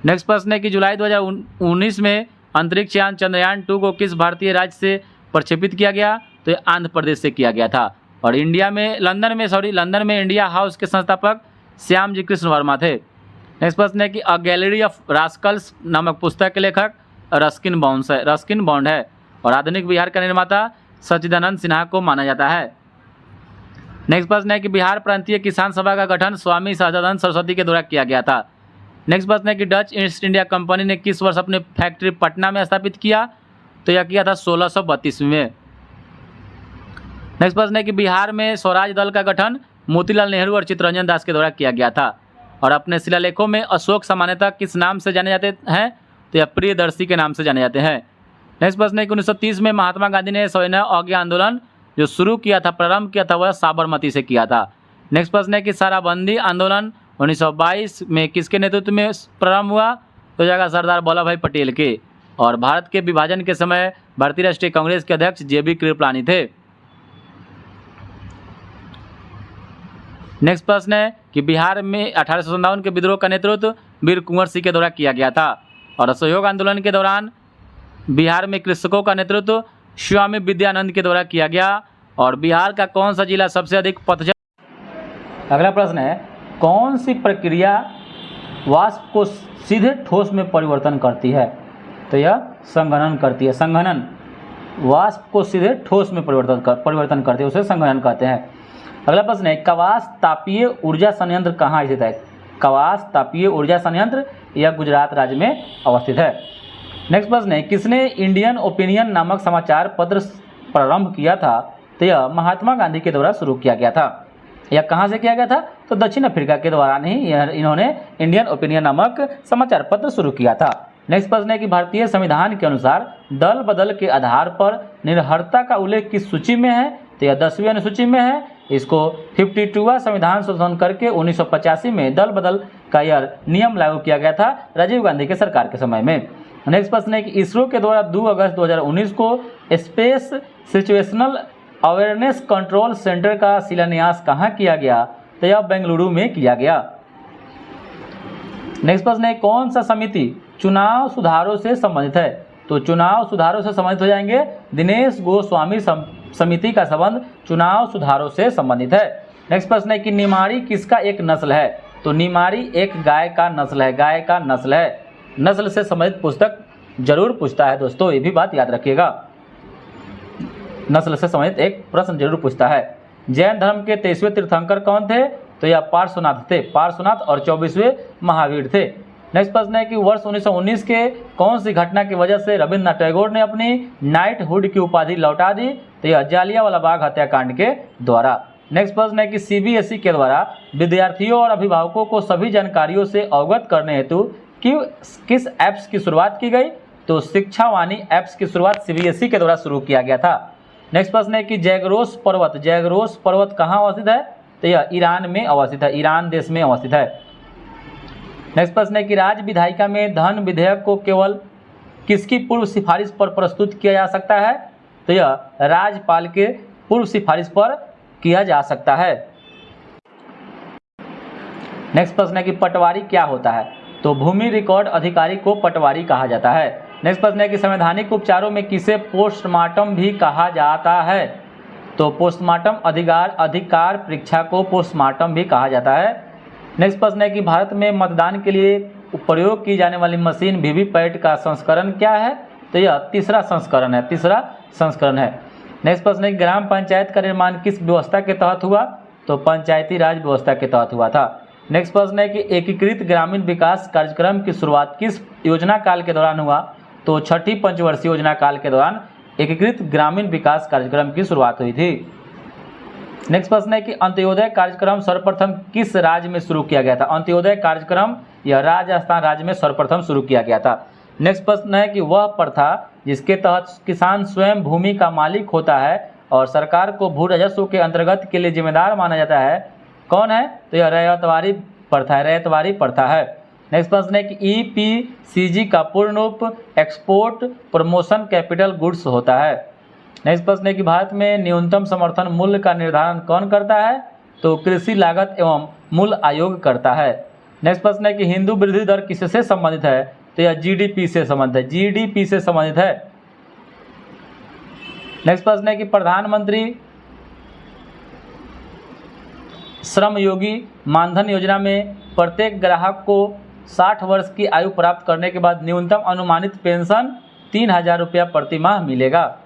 नेक्स्ट प्रश्न है कि जुलाई 2019 में अंतरिक्ष यान चंद्रयान 2 को किस भारतीय राज्य से प्रक्षेपित किया गया, तो ये आंध्र प्रदेश से किया गया था। और लंदन में इंडिया हाउस के संस्थापक श्याम जी कृष्ण वर्मा थे। नेक्स्ट प्रश्न है कि अ गैलरी ऑफ रास्कल्स नामक पुस्तक के लेखक रस्किन बॉन्ड है। और आधुनिक बिहार का निर्माता सच्चिदानंद सिन्हा को माना जाता है। नेक्स्ट प्रश्न है कि बिहार प्रांतीय किसान सभा का गठन स्वामी सहजानंद सरस्वती के द्वारा किया गया था। नेक्स्ट प्रश्न है कि डच ईस्ट इंडिया कंपनी ने किस वर्ष अपने फैक्ट्री पटना में स्थापित किया, तो यह किया था 1632 में। नेक्स्ट प्रश्न है कि बिहार में स्वराज दल का गठन मोतीलाल नेहरू और चित्तरंजन दास के द्वारा किया गया था। और अपने शिलालेखों में अशोक सामान्यतः किस नाम से जाने जाते हैं, तो यह प्रियदर्शी के नाम से जाने जाते हैं। नेक्स्ट प्रश्न है कि 1930 में महात्मा गांधी ने सविनय अवज्ञा आंदोलन जो शुरू किया था, प्रारंभ किया था, वह साबरमती से किया था। नेक्स्ट प्रश्न है कि शराबबंदी आंदोलन 1922 में किसके नेतृत्व में प्रारंभ हुआ, तो जाएगा सरदार वल्लभ भाई पटेल के। और भारत के विभाजन के समय भारतीय राष्ट्रीय कांग्रेस के अध्यक्ष JB कृपलानी थे। नेक्स्ट प्रश्न है कि बिहार में 1857 के विद्रोह का नेतृत्व वीर कुंवर सिंह के द्वारा किया गया था। और असहयोग आंदोलन के दौरान बिहार में कृषकों का नेतृत्व स्वामी विद्यानंद के द्वारा किया गया। और बिहार का कौन सा जिला सबसे अधिक पतझड़। अगला प्रश्न है कौन सी प्रक्रिया वाष्प को सीधे ठोस में परिवर्तन करती है। तो यह संघनन करती है। संघनन वाष्प को सीधे ठोस में परिवर्तन करती है, उसे संघनन कहते हैं। अगला प्रश्न है कवास तापीय ऊर्जा संयंत्र कहाँ स्थित है। कवास तापीय ऊर्जा संयंत्र यह गुजरात राज्य में अवस्थित है। नेक्स्ट प्रश्न है किसने इंडियन ओपिनियन नामक समाचार पत्र प्रारंभ किया था। तो यह महात्मा गांधी के द्वारा शुरू किया गया था। यह कहाँ से किया गया था, तो दक्षिण अफ्रीका के दौरान ही इन्होंने इंडियन ओपिनियन नामक समाचार पत्र शुरू किया था। नेक्स्ट प्रश्न है कि भारतीय संविधान के अनुसार दल बदल के आधार पर निरहरता का उल्लेख किस सूची में है। तो यह 10वीं अनुसूची में है। इसको 52वां संविधान संशोधन करके 1985 में दल बदल का यह नियम लागू किया गया था राजीव गांधी के सरकार के समय में। नेक्स्ट प्रश्न है कि इसरो के द्वारा 2 अगस्त 2019 को space situational awareness control centre का शिलान्यास कहाँ किया गया। तो यह बेंगलुरु में किया गया। नेक्स्ट प्रश्न है कौन सा समिति चुनाव सुधारों से संबंधित है। तो चुनाव सुधारों से संबंधित हो जाएंगे दिनेश गोस्वामी समिति का संबंध चुनाव सुधारों से संबंधित है। नेक्स्ट प्रश्न है कि निमाड़ी किसका एक नस्ल है। तो निमाड़ी एक गाय का नस्ल है। गाय का नस्ल है। नस्ल से संबंधित पुस्तक जरूर पूछता है दोस्तों, ये भी बात याद रखिएगा। नस्ल से संबंधित एक प्रश्न जरूर पूछता है। जैन धर्म के 23वें तीर्थंकर कौन थे। तो यह पार्श्वनाथ थे। पार्श्वनाथ और 24वें महावीर थे। नेक्स्ट प्रश्न है कि वर्ष 1919 के कौन सी घटना की वजह से रविन्द्रनाथ टैगोर ने अपनी नाइटहुड की उपाधि लौटा दी। तो यह जालियांवाला बाग हत्याकांड के द्वारा। नेक्स्ट प्रश्न है कि सीबीएसई के द्वारा विद्यार्थियों और अभिभावकों को सभी जानकारियों से अवगत करने हेतु किस ऐप्स की शुरुआत की गई। तो शिक्षावाणी ऐप्स की शुरुआत सीबीएसई के द्वारा शुरू किया गया था। नेक्स्ट प्रश्न है कि जैगरोस पर्वत कहाँ अवस्थित है। तो यह ईरान में अवस्थित है। ईरान देश में अवस्थित है। नेक्स्ट प्रश्न है कि राज्य विधायिका में धन विधेयक को केवल किसकी पूर्व सिफारिश पर प्रस्तुत किया जा सकता है। तो यह राज्यपाल के पूर्व सिफारिश पर किया जा सकता है। नेक्स्ट प्रश्न है कि पटवारी क्या होता है। तो भूमि रिकॉर्ड अधिकारी को पटवारी कहा जाता है। नेक्स्ट प्रश्न है कि संवैधानिक उपचारों में किसे पोस्टमार्टम भी कहा जाता है। तो पोस्टमार्टम अधिकार परीक्षा को पोस्टमार्टम भी कहा जाता है। नेक्स्ट प्रश्न है कि भारत में मतदान के लिए प्रयोग की जाने वाली मशीन वीवीपैट का संस्करण क्या है। तो यह तीसरा संस्करण है। नेक्स्ट प्रश्न है कि ग्राम पंचायत का निर्माण किस व्यवस्था के तहत हुआ। तो पंचायती राज व्यवस्था के तहत हुआ था। नेक्स्ट प्रश्न है कि एकीकृत ग्रामीण विकास कार्यक्रम की शुरुआत किस योजना काल के दौरान हुआ। तो 6ठी पंचवर्षीय योजना काल के दौरान एकीकृत ग्रामीण विकास कार्यक्रम की शुरुआत हुई थी। नेक्स्ट प्रश्न है कि अंत्योदय कार्यक्रम सर्वप्रथम किस राज्य में शुरू किया गया था। अंत्योदय कार्यक्रम यह राजस्थान राज्य में सर्वप्रथम शुरू किया गया था। नेक्स्ट प्रश्न है कि वह प्रथा जिसके तहत किसान स्वयं भूमि का मालिक होता है और सरकार को भू राजस्व के अंतर्गत के लिए जिम्मेदार माना जाता है, कौन है। तो यह रैयतवाड़ी प्रथा है। नेक्स्ट प्रश्न है कि ईपीसीजी का पूर्ण रूप एक्सपोर्ट प्रमोशन कैपिटल गुड्स होता है। नेक्स्ट प्रश्न है कि भारत में न्यूनतम समर्थन मूल्य का निर्धारण कौन करता है। तो कृषि लागत एवं मूल्य आयोग करता है। नेक्स्ट प्रश्न है कि हिंदू वृद्धि दर किससे संबंधित है। तो यह जीडीपी से संबंधित है। नेक्स्ट प्रश्न है कि प्रधानमंत्री श्रम योगी मानधन योजना में प्रत्येक ग्राहक को 60 वर्ष की आयु प्राप्त करने के बाद न्यूनतम अनुमानित पेंशन 3000 रुपया प्रति माह मिलेगा।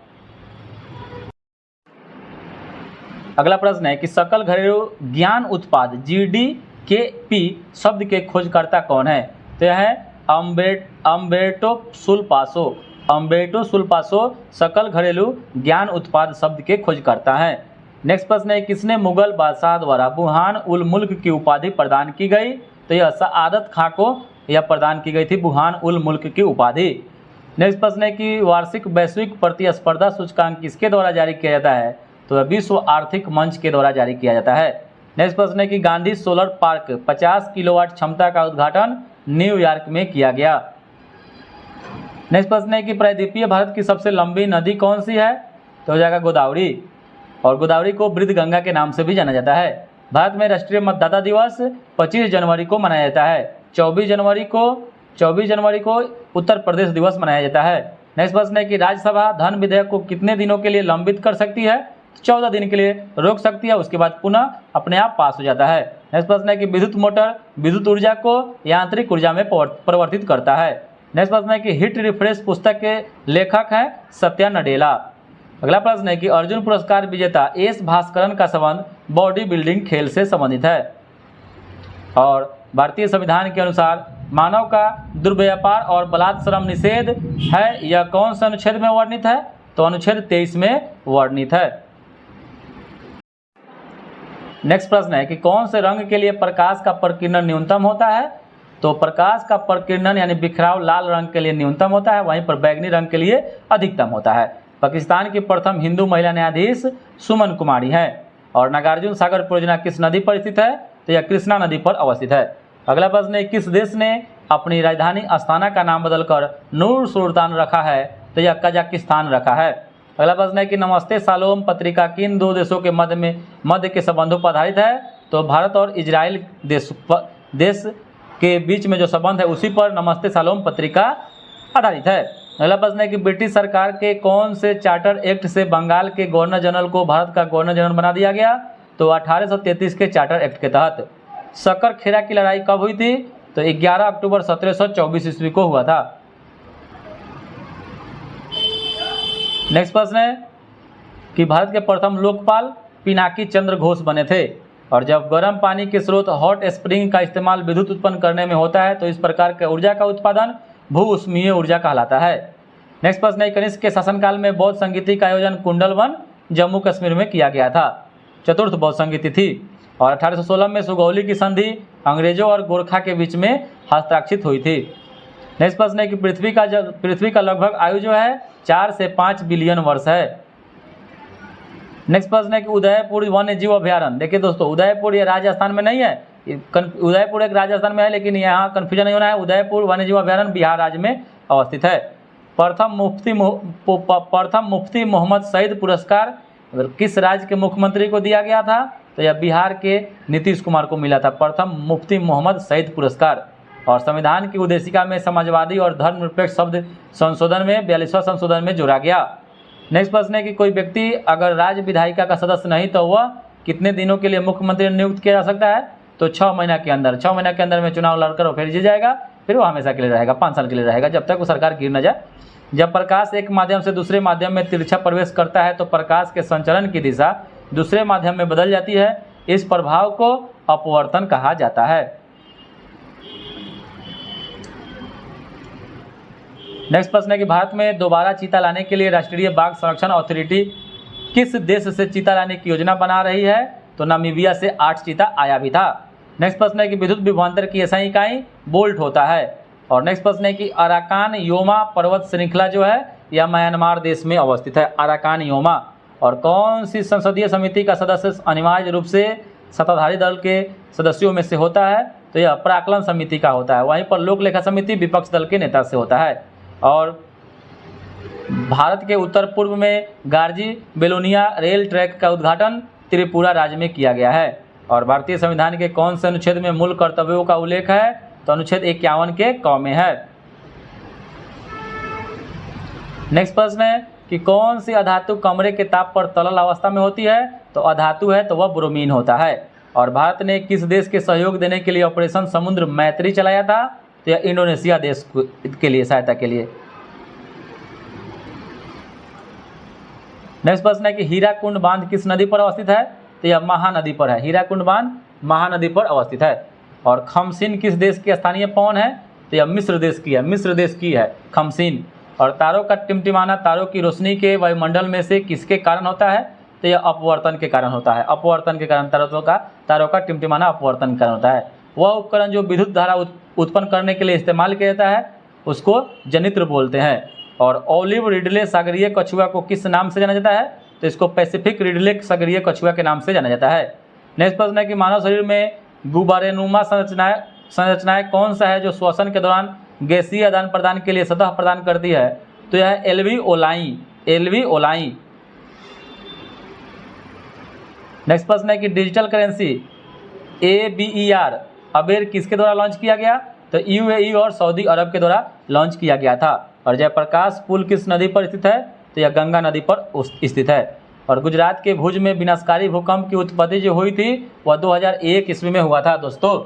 अगला प्रश्न है कि सकल घरेलू ज्ञान उत्पाद जीडीपी शब्द के खोजकर्ता कौन है। तो यह है अम्बेर्टो सुल्पासो सकल घरेलू ज्ञान उत्पाद शब्द के खोजकर्ता हैं। नेक्स्ट प्रश्न है किसने मुगल बादशाह द्वारा बुरहान उल मुल्क की उपाधि प्रदान की गई। तो यह सआदत खां को यह प्रदान की गई थी बुरहान उल मुल्क की उपाधि। नेक्स्ट प्रश्न है कि वार्षिक वैश्विक प्रतिस्पर्धा सूचकांक किसके द्वारा जारी किया जाता है। तो विश्व आर्थिक मंच के द्वारा जारी किया जाता है। नेक्स्ट प्रश्न है कि गांधी सोलर पार्क 50 किलोवाट क्षमता का उद्घाटन न्यूयॉर्क में किया गया। नेक्स्ट प्रश्न है कि प्रायद्वीपीय भारत की सबसे लंबी नदी कौन सी है। तो हो जाएगा गोदावरी, और गोदावरी को वृद्ध गंगा के नाम से भी जाना जाता है। भारत में राष्ट्रीय मतदाता दिवस 25 जनवरी को मनाया जाता है। 24 जनवरी को उत्तर प्रदेश दिवस मनाया जाता है। नेक्स्ट प्रश्न है कि राज्यसभा धन विधेयक को कितने दिनों के लिए लंबित कर सकती है? 14 दिन के लिए रोक सकती है, उसके बाद पुनः अपने आप पास हो जाता है। नेक्स्ट प्रश्न है कि विद्युत मोटर विद्युत ऊर्जा को यांत्रिक ऊर्जा में परिवर्तित करता है। नेक्स्ट प्रश्न है कि हिट रिफ्रेश पुस्तक के लेखक हैं सत्या नडेला। अगला प्रश्न है कि अर्जुन पुरस्कार विजेता एस भास्करन का संबंध बॉडी बिल्डिंग खेल से संबंधित है। और भारतीय संविधान के अनुसार मानव का दुर्व्यापार और बलात्श्रम निषेध है, यह कौन से अनुच्छेद में वर्णित है? तो अनुच्छेद 23 में वर्णित है। नेक्स्ट प्रश्न है कि कौन से रंग के लिए प्रकाश का प्रकीर्णन न्यूनतम होता है? तो प्रकाश का प्रकीर्णन यानी बिखराव लाल रंग के लिए न्यूनतम होता है, वहीं पर बैगनी रंग के लिए अधिकतम होता है। पाकिस्तान की प्रथम हिंदू महिला न्यायाधीश सुमन कुमारी हैं। और नागार्जुन सागर परियोजना किस नदी पर स्थित है? तो यह कृष्णा नदी पर अवस्थित है। अगला प्रश्न है किस देश ने अपनी राजधानी अस्ताना का नाम बदलकर नूर सुल्तान रखा है? तो यह कजाकिस्तान रखा है। अगला प्रश्न है कि नमस्ते शालोम पत्रिका किन दो देशों के मध्य के संबंधों पर आधारित है? तो भारत और इजराइल देश के बीच में जो संबंध है उसी पर नमस्ते शालोम पत्रिका आधारित है। अगला प्रश्न है कि ब्रिटिश सरकार के कौन से चार्टर एक्ट से बंगाल के गवर्नर जनरल को भारत का गवर्नर जनरल बना दिया गया? तो 1833 के चार्टर एक्ट के तहत। सक्करखेरा की लड़ाई कब हुई थी? तो 11 अक्टूबर 1724 ईस्वी को हुआ था। नेक्स्ट प्रश्न है कि भारत के प्रथम लोकपाल पिनाकी चंद्र घोष बने थे। और जब गर्म पानी के स्रोत हॉट स्प्रिंग का इस्तेमाल विद्युत उत्पन्न करने में होता है तो इस प्रकार के ऊर्जा का उत्पादन भू-ऊष्मीय ऊर्जा कहलाता है। नेक्स्ट प्रश्न है कनिष्क के शासनकाल में बौद्ध संगीति का आयोजन कुंडलवन जम्मू कश्मीर में किया गया था। चतुर्थ बौद्ध संगीति थी। और 1816 में सुगौली की संधि अंग्रेजों और गोरखा के बीच में हस्ताक्षरित हुई थी। नेक्स्ट प्रश्न है कि पृथ्वी का लगभग आयु जो है 4 से 5 बिलियन वर्ष है। नेक्स्ट प्रश्न है कि उदयपुर वन्य जीव अभ्यारण्य, देखिए दोस्तों उदयपुर ये राजस्थान में नहीं है, उदयपुर एक राजस्थान में है लेकिन यहाँ कन्फ्यूजन नहीं होना है। उदयपुर वन्य जीव अभ्यारण्य बिहार राज्य में अवस्थित है। प्रथम मुफ्ती मोहम्मद सईद पुरस्कार किस राज्य के मुख्यमंत्री को दिया गया था? तो यह बिहार के नीतीश कुमार को मिला था, प्रथम मुफ्ती मोहम्मद सईद पुरस्कार। और संविधान की उद्देशिका में समाजवादी और धर्मनिरपेक्ष शब्द संशोधन में 42वां संशोधन में जोड़ा गया। नेक्स्ट प्रश्न है कि कोई व्यक्ति अगर राज्य विधायिका का सदस्य नहीं तो वह कितने दिनों के लिए मुख्यमंत्री नियुक्त किया जा सकता है? तो 6 महीना के अंदर। 6 महीना के अंदर में चुनाव लड़कर फिर जीत जाएगा, फिर वो हमेशा के लिए रहेगा, 5 साल के लिए रहेगा, जब तक वो सरकार गिर न जाए। जब प्रकाश एक माध्यम से दूसरे माध्यम में तिरछा प्रवेश करता है तो प्रकाश के संचलन की दिशा दूसरे माध्यम में बदल जाती है। इस प्रभाव को अपवर्तन कहा जाता है। नेक्स्ट प्रश्न है कि भारत में दोबारा चीता लाने के लिए राष्ट्रीय बाघ संरक्षण अथॉरिटी किस देश से चीता लाने की योजना बना रही है? तो नामीबिया से 8 चीता आया भी था। नेक्स्ट प्रश्न है कि विद्युत विभवांतर की एसआई इकाई वोल्ट होता है। और नेक्स्ट प्रश्न है कि अराकान योमा पर्वत श्रृंखला जो है यह म्यांमार देश में अवस्थित है, अराकान योमा। और कौन सी संसदीय समिति का सदस्य अनिवार्य रूप से सत्ताधारी दल के सदस्यों में से होता है? तो यह प्राक्कलन समिति का होता है। वहीं पर लोक लेखा समिति विपक्ष दल के नेता से होता है। और भारत के उत्तर पूर्व में गार्जी बेलोनिया रेल ट्रैक का उद्घाटन त्रिपुरा राज्य में किया गया है। और भारतीय संविधान के कौन से अनुच्छेद में मूल कर्तव्यों का उल्लेख है? तो अनुच्छेद 51 के क में है। नेक्स्ट प्रश्न है कि कौन सी अधातु कमरे के ताप पर तरल अवस्था में होती है? तो अधातु है तो वह ब्रोमीन होता है। और भारत ने किस देश के सहयोग देने के लिए ऑपरेशन समुद्र मैत्री चलाया था? तो यह इंडोनेशिया देश के लिए सहायता के लिए। नेक्स्ट प्रश्न है कि हीराकुंड बांध किस नदी पर अवस्थित है? तो यह महानदी पर है। हीराकुंड बांध महानदी पर अवस्थित है। और खमसिन किस देश की स्थानीय पवन है? तो यह मिस्र देश की है, मिस्र देश की है खमसिन। और तारों का टिमटिमाना तारों की रोशनी के वायुमंडल में से किसके कारण होता है? तो यह अपवर्तन के कारण होता है। अपवर्तन के कारण तारों का टिमटिमाना अपवर्तन के कारण होता है। वह उपकरण जो विद्युत धारा उत्पन्न करने के लिए इस्तेमाल किया जाता है उसको जनित्र बोलते हैं। और ओलिव रिडले सागरीय कछुआ को किस नाम से जाना जाता है? तो इसको पैसिफिक रिडले सागरीय कछुआ के नाम से जाना जाता है। नेक्स्ट प्रश्न है कि मानव शरीर में गुब्बारेनुमा संरचनाएं कौन सा है जो श्वसन के दौरान गैसीय आदान प्रदान के लिए सतह प्रदान करती है? तो यह एल्विओलाई। नेक्स्ट प्रश्न है कि डिजिटल करेंसी ABER अबेर किसके द्वारा लॉन्च किया गया? तो UAE और सऊदी अरब के द्वारा लॉन्च किया गया था। और जयप्रकाश पुल किस नदी पर स्थित है? तो यह गंगा नदी पर स्थित है। और गुजरात के भुज में विनाशकारी भूकंप की उत्पत्ति जो हुई थी वह 2001 ईस्वी में हुआ था दोस्तों।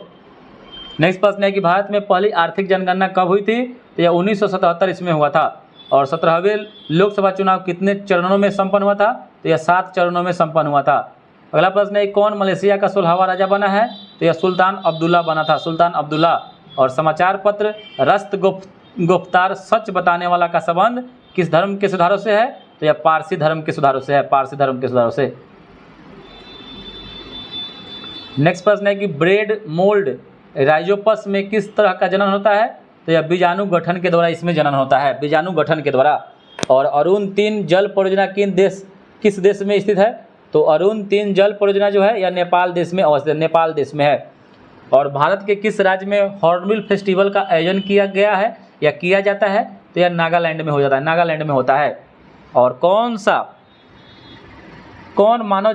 नेक्स्ट प्रश्न है कि भारत में पहली आर्थिक जनगणना कब हुई थी? तो यह 1977 ईस्वी में हुआ था। और 17वें लोकसभा चुनाव कितने चरणों में संपन्न हुआ था? तो यह 7 चरणों में संपन्न हुआ था। अगला प्रश्न है कौन मलेशिया का 16वां राजा बना है? तो यह सुल्तान अब्दुल्ला बना था, सुल्तान अब्दुल्ला। और समाचार पत्र रस्त गुफ्तार सच बताने वाला का संबंध किस धर्म के सुधारों से है? तो यह पारसी धर्म के सुधारों से है, पारसी धर्म के सुधारों से। नेक्स्ट प्रश्न है कि ब्रेड मोल्ड राइजोपस में किस तरह का जनन होता है? तो यह बीजाणु गठन के द्वारा इसमें जनन होता है, बीजाणु गठन के द्वारा। और अरुण 3 जल परियोजना किस देश में स्थित है? तो अरुण 3 जल परियोजना जो है यह नेपाल देश में अवस्थित, नेपाल देश में है। और भारत के किस राज्य में हॉर्नबिल फेस्टिवल का आयोजन किया गया है या किया जाता है? तो यह नागालैंड में हो जाता है, नागालैंड में होता है। और कौन मानव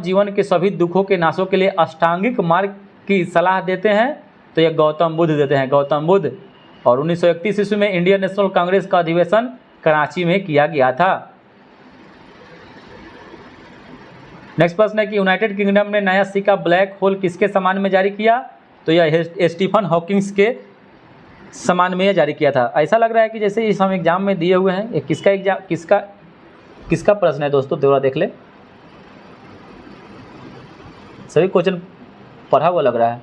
जीवन के सभी दुखों के नाशों के लिए अष्टांगिक मार्ग की सलाह देते हैं? तो यह गौतम बुद्ध देते हैं, गौतम बुद्ध। और 1931 ईस्वी में इंडियन नेशनल कांग्रेस का अधिवेशन कराची में किया गया था। नेक्स्ट प्रश्न है कि यूनाइटेड किंगडम ने नया सिक्का ब्लैक होल किसके सम्मान में जारी किया? तो यह स्टीफन हॉकिंग्स के सम्मान में जारी किया था। ऐसा लग रहा है कि जैसे इस हम एग्जाम में दिए हुए हैं, ये किसका प्रश्न है दोस्तों, दोबारा देख ले। सभी क्वेश्चन पढ़ा हुआ लग रहा है।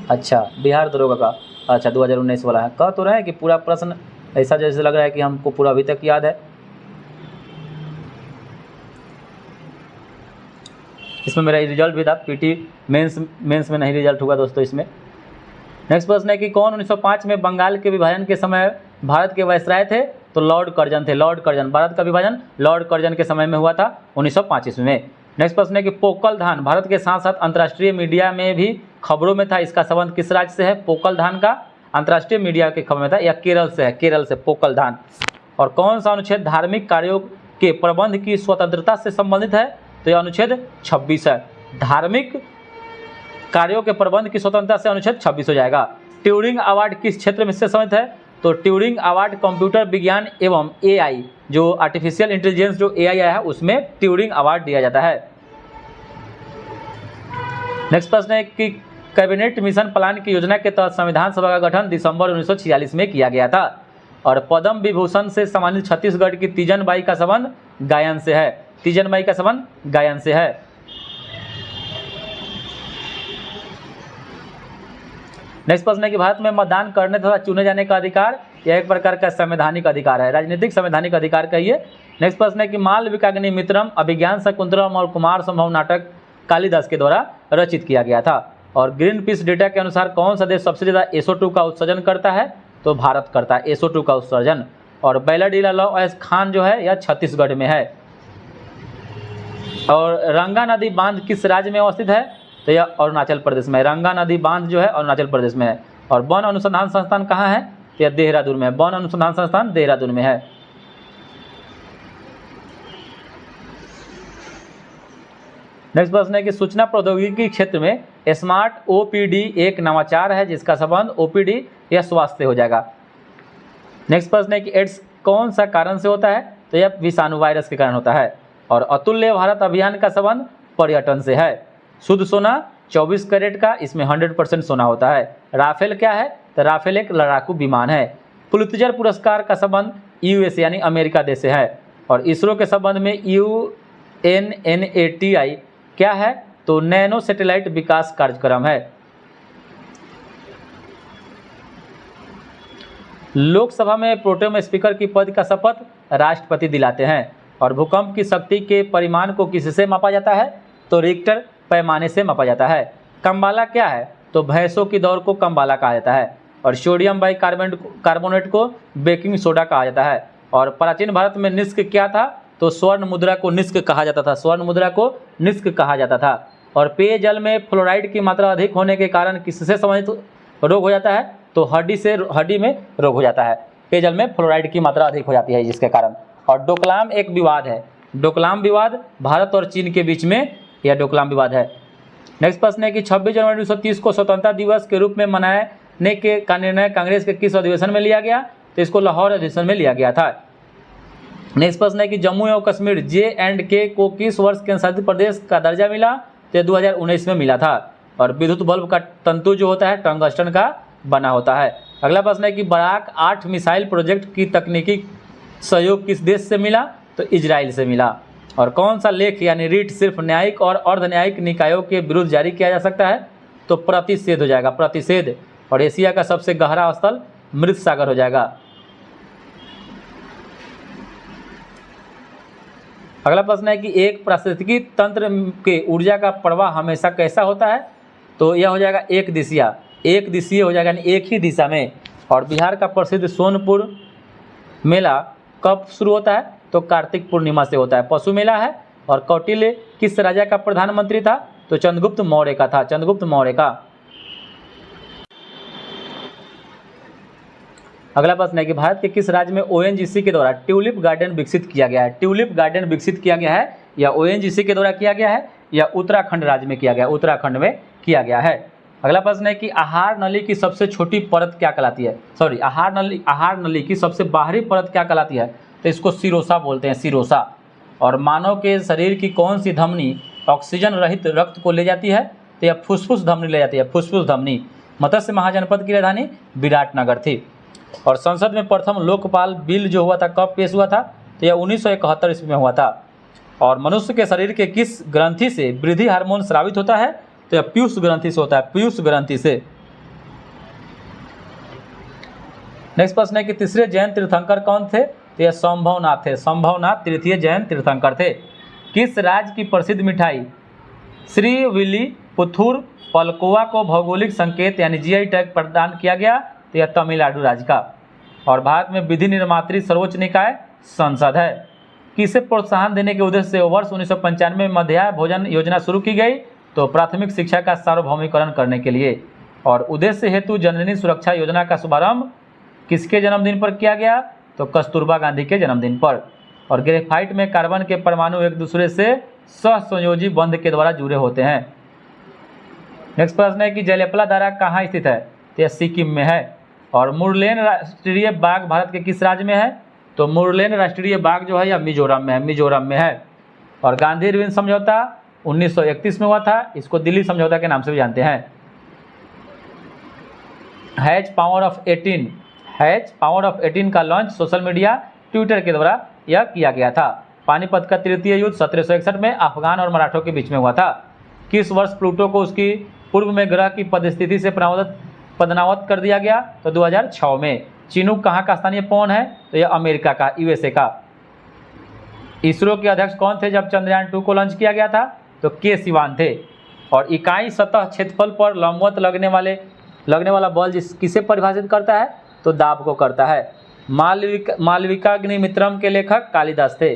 अच्छा, बिहार दरोगा का, अच्छा 2019 वाला है। कह तो रहे हैं कि पूरा प्रश्न ऐसा जैसे लग रहा है कि हमको पूरा अभी तक याद है। इसमें मेरा रिजल्ट भी था, पीटी मेंस में नहीं रिजल्ट हुआ दोस्तों इसमें। नेक्स्ट प्रश्न है कि कौन 1905 में बंगाल के विभाजन के समय भारत के वायसराय थे? तो लॉर्ड कर्जन थे, लॉर्ड कर्जन। भारत का विभाजन लॉर्ड कर्जन के समय में हुआ था 1905 ईस्वी में। नेक्स्ट प्रश्न है कि पोकल धान भारत के साथ साथ अंतर्राष्ट्रीय मीडिया में भी खबरों में था, इसका संबंध किस राज्य से है? पोकल धान का अंतर्राष्ट्रीय मीडिया के खबर में था, या केरल से है, केरल से पोकल धान। और कौन सा अनुच्छेद धार्मिक कार्यों के प्रबंध की स्वतंत्रता से संबंधित है? तो यह अनुच्छेद 26 है। धार्मिक कार्यों के प्रबंध की स्वतंत्रता से अनुच्छेद 26 हो जाएगा। ट्यूरिंग अवार्ड किस क्षेत्र में से संबंधित है? तो ट्यूरिंग अवार्ड कंप्यूटर विज्ञान एवं AI जो आर्टिफिशियल इंटेलिजेंस जो AI आया है उसमें ट्यूरिंग अवार्ड दिया जाता है। नेक्स्ट प्रश्न है कि कैबिनेट मिशन प्लान की योजना के तहत संविधान सभा का गठन दिसंबर 1946 में किया गया था। और पद्म विभूषण से सम्मानित छत्तीसगढ़ की तीजन बाई का संबंध गायन से है, तीजन बाई का संबंध गायन से है। नेक्स्ट प्रश्न है कि भारत में मतदान करने तथा चुने जाने का अधिकार यह एक प्रकार का संवैधानिक अधिकार है, राजनीतिक संवैधानिक अधिकार कहिए। नेक्स्ट प्रश्न है कि मालविकाग्नि मित्रम, अभिज्ञान शकुंतलम और कुमार संभव नाटक कालिदास के द्वारा रचित किया गया था। और ग्रीन पीस डेटा के अनुसार कौन सा देश सबसे ज़्यादा SO2 का उत्सर्जन करता है? तो भारत करता है SO2 का उत्सर्जन। और बैलाडीला लौह खान जो है यह छत्तीसगढ़ में है। और रंगा नदी बांध किस राज्य में अवस्थित है? तो यह अरुणाचल प्रदेश में। रंगा नदी बांध जो है अरुणाचल प्रदेश में है। और वन अनुसंधान संस्थान कहाँ है? तो यह देहरादून में है, वन अनुसंधान संस्थान देहरादून में है। नेक्स्ट प्रश्न है कि सूचना प्रौद्योगिकी क्षेत्र में स्मार्ट OPD एक नवाचार है जिसका संबंध OPD या स्वास्थ्य से हो जाएगा। नेक्स्ट प्रश्न है कि एड्स कौन सा कारण से होता है? तो यह विषाणु वायरस के कारण होता है। और अतुल्य भारत अभियान का संबंध पर्यटन से है। शुद्ध सोना 24 कैरेट का, इसमें 100% सोना होता है। राफेल क्या है? तो राफेल एक लड़ाकू विमान है। पुलित्जर पुरस्कार का संबंध US यानी अमेरिका देश से है। और इसरो के संबंध में UNNATI क्या है? तो नैनो सैटेलाइट विकास कार्यक्रम है। लोकसभा में प्रोटेम स्पीकर की पद का शपथ राष्ट्रपति दिलाते हैं। और भूकंप की शक्ति के परिमाण को किससे मापा जाता है? तो रिक्टर पैमाने से मापा जाता है। कम्बाला क्या है? तो भैंसों की दौड़ को कम्बाला कहा जाता है। और सोडियम बाइकार्बोनेट को बेकिंग सोडा कहा जाता है। और प्राचीन भारत में निष्क क्या था? तो स्वर्ण मुद्रा को निष्क कहा जाता था, स्वर्ण मुद्रा को निष्क कहा जाता था। और पेयजल में फ्लोराइड की मात्रा अधिक होने के कारण किससे संबंधित रोग हो जाता है? तो हड्डी में रोग हो जाता है। पेयजल में फ्लोराइड की मात्रा अधिक हो जाती है जिसके कारण। और डोकलाम एक विवाद है, डोकलाम विवाद, भारत और चीन के बीच में यह डोकलाम विवाद है। नेक्स्ट प्रश्न है कि 26 जनवरी 1930 को स्वतंत्रता दिवस के रूप में मनाने का निर्णय कांग्रेस के किस अधिवेशन में लिया गया? तो इसको लाहौर अधिवेशन में लिया गया था। नेक्स्ट प्रश्न है कि जम्मू एवं कश्मीर J&K को किस वर्ष केंद्र शासित प्रदेश का दर्जा मिला? तो 2019 में मिला था। और विद्युत बल्ब का तंतु जो होता है टंगस्टन का बना होता है। अगला प्रश्न है कि बराक 8 मिसाइल प्रोजेक्ट की तकनीकी सहयोग किस देश से मिला? तो इजराइल से मिला। और कौन सा लेख यानी रीट सिर्फ न्यायिक और अर्ध न्यायिक निकायों के विरुद्ध जारी किया जा सकता है? तो प्रतिषेध हो जाएगा, प्रतिषेध। और एशिया का सबसे गहरा स्थल मृत सागर हो जाएगा। अगला प्रश्न है कि एक पारिस्थितिकी तंत्र के ऊर्जा का प्रवाह हमेशा कैसा होता है? तो यह हो जाएगा एक दिशीय हो जाएगा, यानी एक ही दिशा में। और बिहार का प्रसिद्ध सोनपुर मेला कब शुरू होता है? तो कार्तिक पूर्णिमा से होता है। पशु मेला है। और कौटिल्य किस राजा का प्रधानमंत्री था? तो चंद्रगुप्त मौर्य का था, चंद्रगुप्त मौर्य का। अगला प्रश्न है कि भारत के किस राज्य में ONGC के द्वारा ट्यूलिप गार्डन विकसित किया गया है? ट्यूलिप गार्डन विकसित किया गया है या ONGC के द्वारा किया गया है या उत्तराखंड राज्य में किया गया? उत्तराखंड में किया गया है। अगला प्रश्न है कि आहार नली की सबसे छोटी परत क्या कहलाती है? सॉरी, आहार नली की सबसे बाहरी परत क्या कहलाती है? तो इसको सिरोसा बोलते हैं, सिरोसा। और मानव के शरीर की कौन सी धमनी ऑक्सीजन रहित रक्त को ले जाती है? तो यह फुसफुस धमनी ले जाती है, फुसफुस धमनी। मत्स्य महाजनपद की राजधानी विराटनगर थी। और संसद में प्रथम लोकपाल बिल जो हुआ था कब पेश हुआ था? तो यह 1971 ईस्वी में हुआ था। और मनुष्य के शरीर के किस ग्रंथि से वृद्धि हार्मोन स्रावित होता है? तो यह पीयूष ग्रंथि से होता है, पीयूष ग्रंथि से। नेक्स्ट प्रश्न है कि तीसरे जैन तीर्थंकर कौन थे? तो यह संभवनाथ थे, संभवनाथ तृतीय जैन तीर्थंकर थे। किस राज्य की प्रसिद्ध मिठाई श्रीविल्लीपुथुर पलकोवा को भौगोलिक संकेत यानी GI टैग प्रदान किया गया? तो यह तमिलनाडु राज्य का। और भारत में विधि निर्मात्री सर्वोच्च निकाय संसद है। किसे प्रोत्साहन देने के उद्देश्य से वर्ष 1995 में मध्याह्न भोजन योजना शुरू की गई? तो प्राथमिक शिक्षा का सार्वभौमिकरण करने के लिए। और उद्देश्य हेतु जननी सुरक्षा योजना का शुभारंभ किसके जन्मदिन पर किया गया? तो कस्तूरबा गांधी के जन्मदिन पर। और ग्रेफाइट में कार्बन के परमाणु एक दूसरे से सहसंयोजी बंध के द्वारा जुड़े होते हैं। नेक्स्ट प्रश्न है कि जयलेपला दर्रा कहाँ स्थित है? तो यह सिक्किम में है। और मुरलेन राष्ट्रीय बाग भारत के किस राज्य में है? तो मुरलेन राष्ट्रीय बाग जो है यह मिजोरम में है, मिजोरम में है। और गांधी इरविन समझौता 1931 में हुआ था। इसको दिल्ली समझौता के नाम से भी जानते हैं। हैज पावर ऑफ 18 का लॉन्च सोशल मीडिया ट्विटर के द्वारा यह किया गया था। पानीपत का तृतीय युद्ध 1761 में अफगान और मराठों के बीच में हुआ था। किस वर्ष प्लूटो को उसकी पूर्व में ग्रह की पदस्थिति से पदनावत कर दिया गया? तो 2006 में। चिनूक कहाँ का स्थानीय फोन है? तो यह अमेरिका का, USA का। इसरो के अध्यक्ष कौन थे जब चंद्रयान 2 को लॉन्च किया गया था? तो के सिवान थे। और इकाई सतह क्षेत्रफल पर लंबवत लगने वाला बल किसे परिभाषित करता है? तो दाब को करता है। मालविकाग्निमित्रम के लेखक कालिदास थे।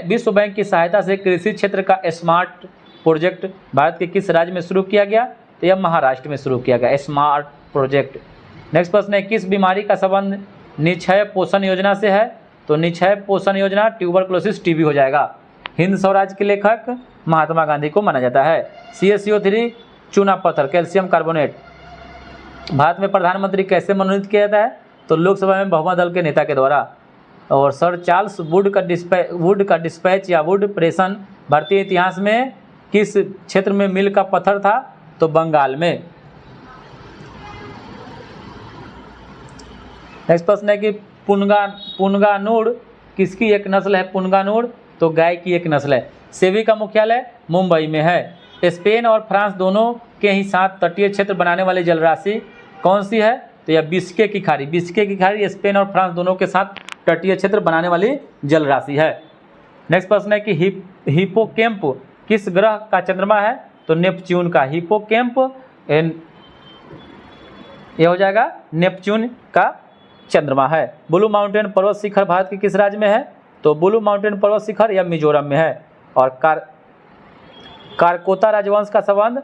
विश्व बैंक की सहायता से कृषि क्षेत्र का स्मार्ट प्रोजेक्ट भारत के किस राज्य में शुरू किया गया? तो यह महाराष्ट्र में शुरू किया गया, स्मार्ट प्रोजेक्ट। नेक्स्ट प्रश्न है किस बीमारी का संबंध निक्षय पोषण योजना से है? तो निक्षय पोषण योजना ट्यूबरकुलोसिस TB हो जाएगा। हिंद स्वराज के लेखक महात्मा गांधी को माना जाता है। CaCO3 चूना पत्थर, कैल्शियम कार्बोनेट। भारत में प्रधानमंत्री कैसे मनोनीत किया जाता है? तो लोकसभा में बहुमत दल के नेता के द्वारा। और सर चार्ल्स वुड का डिस्पैच या वुड प्रेषण भारतीय इतिहास में किस क्षेत्र में मील का पत्थर था? तो बंगाल में। नेक्स्ट प्रश्न है कि पुनगानुड़ किसकी एक नस्ल है? पुनगानुड़ तो गाय की एक नस्ल है। सेबी का मुख्यालय मुंबई में है। स्पेन और फ्रांस दोनों के ही साथ तटीय क्षेत्र बनाने वाली जलराशि कौन सी है? तो यह बिस्के की खाड़ी स्पेन और फ्रांस दोनों के साथ तटीय क्षेत्र बनाने वाली जलराशि है। नेक्स्ट प्रश्न है कि हिप्पोकैम्प किस ग्रह का चंद्रमा है? तो नेपच्यून का। हिप्पोकैम्प यह हो जाएगा नेपच्यून का चंद्रमा है। ब्लू माउंटेन पर्वत शिखर भारत के किस राज्य में है? तो ब्लू माउंटेन पर्वत शिखर यह मिजोरम में है। और कारकोता राजवंश का संबंध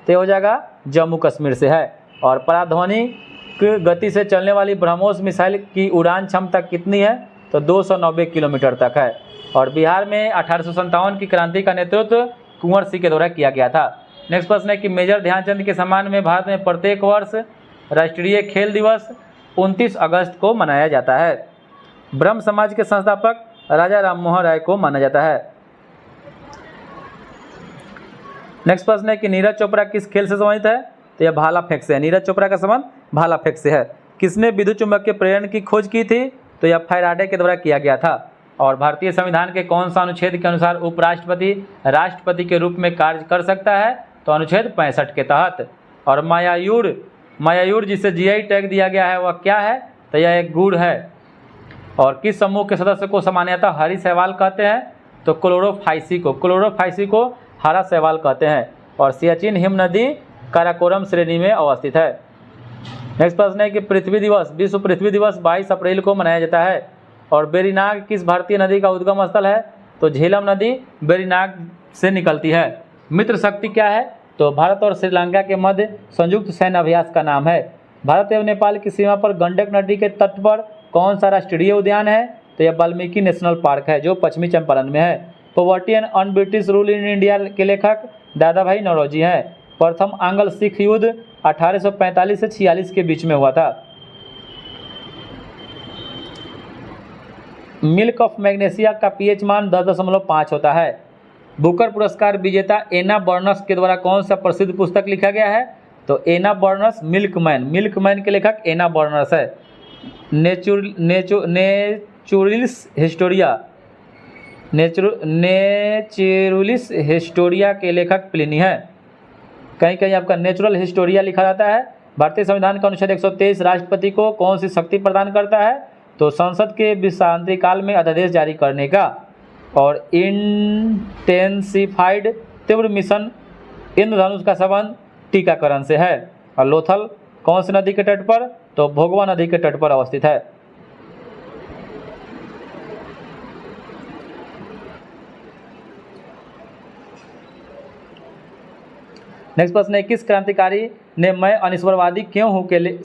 तो हो जाएगा जम्मू कश्मीर से है। और पराध्वनिक गति से चलने वाली ब्रह्मोस मिसाइल की उड़ान क्षमता कितनी है? तो 290 किलोमीटर तक है। और बिहार में 1857 की क्रांति का नेतृत्व कुंवर सिंह के द्वारा किया गया था। नेक्स्ट प्रश्न है कि मेजर ध्यानचंद के सम्मान में भारत में प्रत्येक वर्ष राष्ट्रीय खेल दिवस 29 अगस्त को मनाया जाता है। ब्रह्म समाज के संस्थापक राजा राममोहन राय को माना जाता है। नेक्स्ट प्रश्न है कि नीरज चोपड़ा किस खेल से संबंधित है? तो यह भाला फेंक से है। नीरज चोपड़ा का संबंध भाला फेंक से है। किसने विद्युत चुंबकीय प्रेरण की खोज की थी? तो यह फैराडे के द्वारा किया गया था। और भारतीय संविधान के कौन सा अनुच्छेद के अनुसार उपराष्ट्रपति राष्ट्रपति के रूप में कार्य कर सकता है? तो अनुच्छेद 65 के तहत। और मायायूर जिसे जीआई टैग दिया गया है वह क्या है? तो यह एक गुड़ है। और किस समूह के सदस्य को सामान्यतः हरी शैवाल कहते हैं? तो क्लोरोफाइसी को हरा शैवाल कहते हैं। और सियाचिन हिम नदी काराकोरम श्रेणी में अवस्थित है। नेक्स्ट प्रश्न है कि विश्व पृथ्वी दिवस 22 अप्रैल को मनाया जाता है। और बेरीनाग किस भारतीय नदी का उद्गम स्थल है? तो झेलम नदी बेरीनाग से निकलती है। मित्र शक्ति क्या है? तो भारत और श्रीलंका के मध्य संयुक्त सैन्य अभ्यास का नाम है। भारत एवं नेपाल की सीमा पर गंडक नदी के तट पर कौन सा राष्ट्रीय उद्यान है? तो यह वाल्मीकि नेशनल पार्क है जो पश्चिमी चंपारण में है। Poverty and un British rule in India के लेखक दादा भाई नौरोजी हैं। प्रथम आंग्ल सिख युद्ध 1845 से 46 के बीच में हुआ था। मिल्क ऑफ मैग्नेशिया का पीएच मान 10.5 होता है। बुकर पुरस्कार विजेता एना बर्नस के द्वारा कौन सा प्रसिद्ध पुस्तक लिखा गया है? तो एना बर्नस मिल्कमैन के लेखक एना बर्नस है। नेचुरलिस हिस्टोरिया के लेखक प्लिनी है। कहीं कहीं आपका नेचुरल हिस्टोरिया लिखा जाता है। भारतीय संविधान का अनुच्छेद 123 राष्ट्रपति को कौन सी शक्ति प्रदान करता है? तो संसद के विश्रांतिकाल में अध्यादेश जारी करने का। और इंटेंसिफाइड तीव्र मिशन इंद्रधनुष का संबंध टीकाकरण से है। और लोथल कौन सी नदी के तट पर? तो भोगवा नदी के तट पर अवस्थित है। नेक्स्ट प्रश्न है किस क्रांतिकारी ने मैं अनिश्वरवादी क्यों हूं के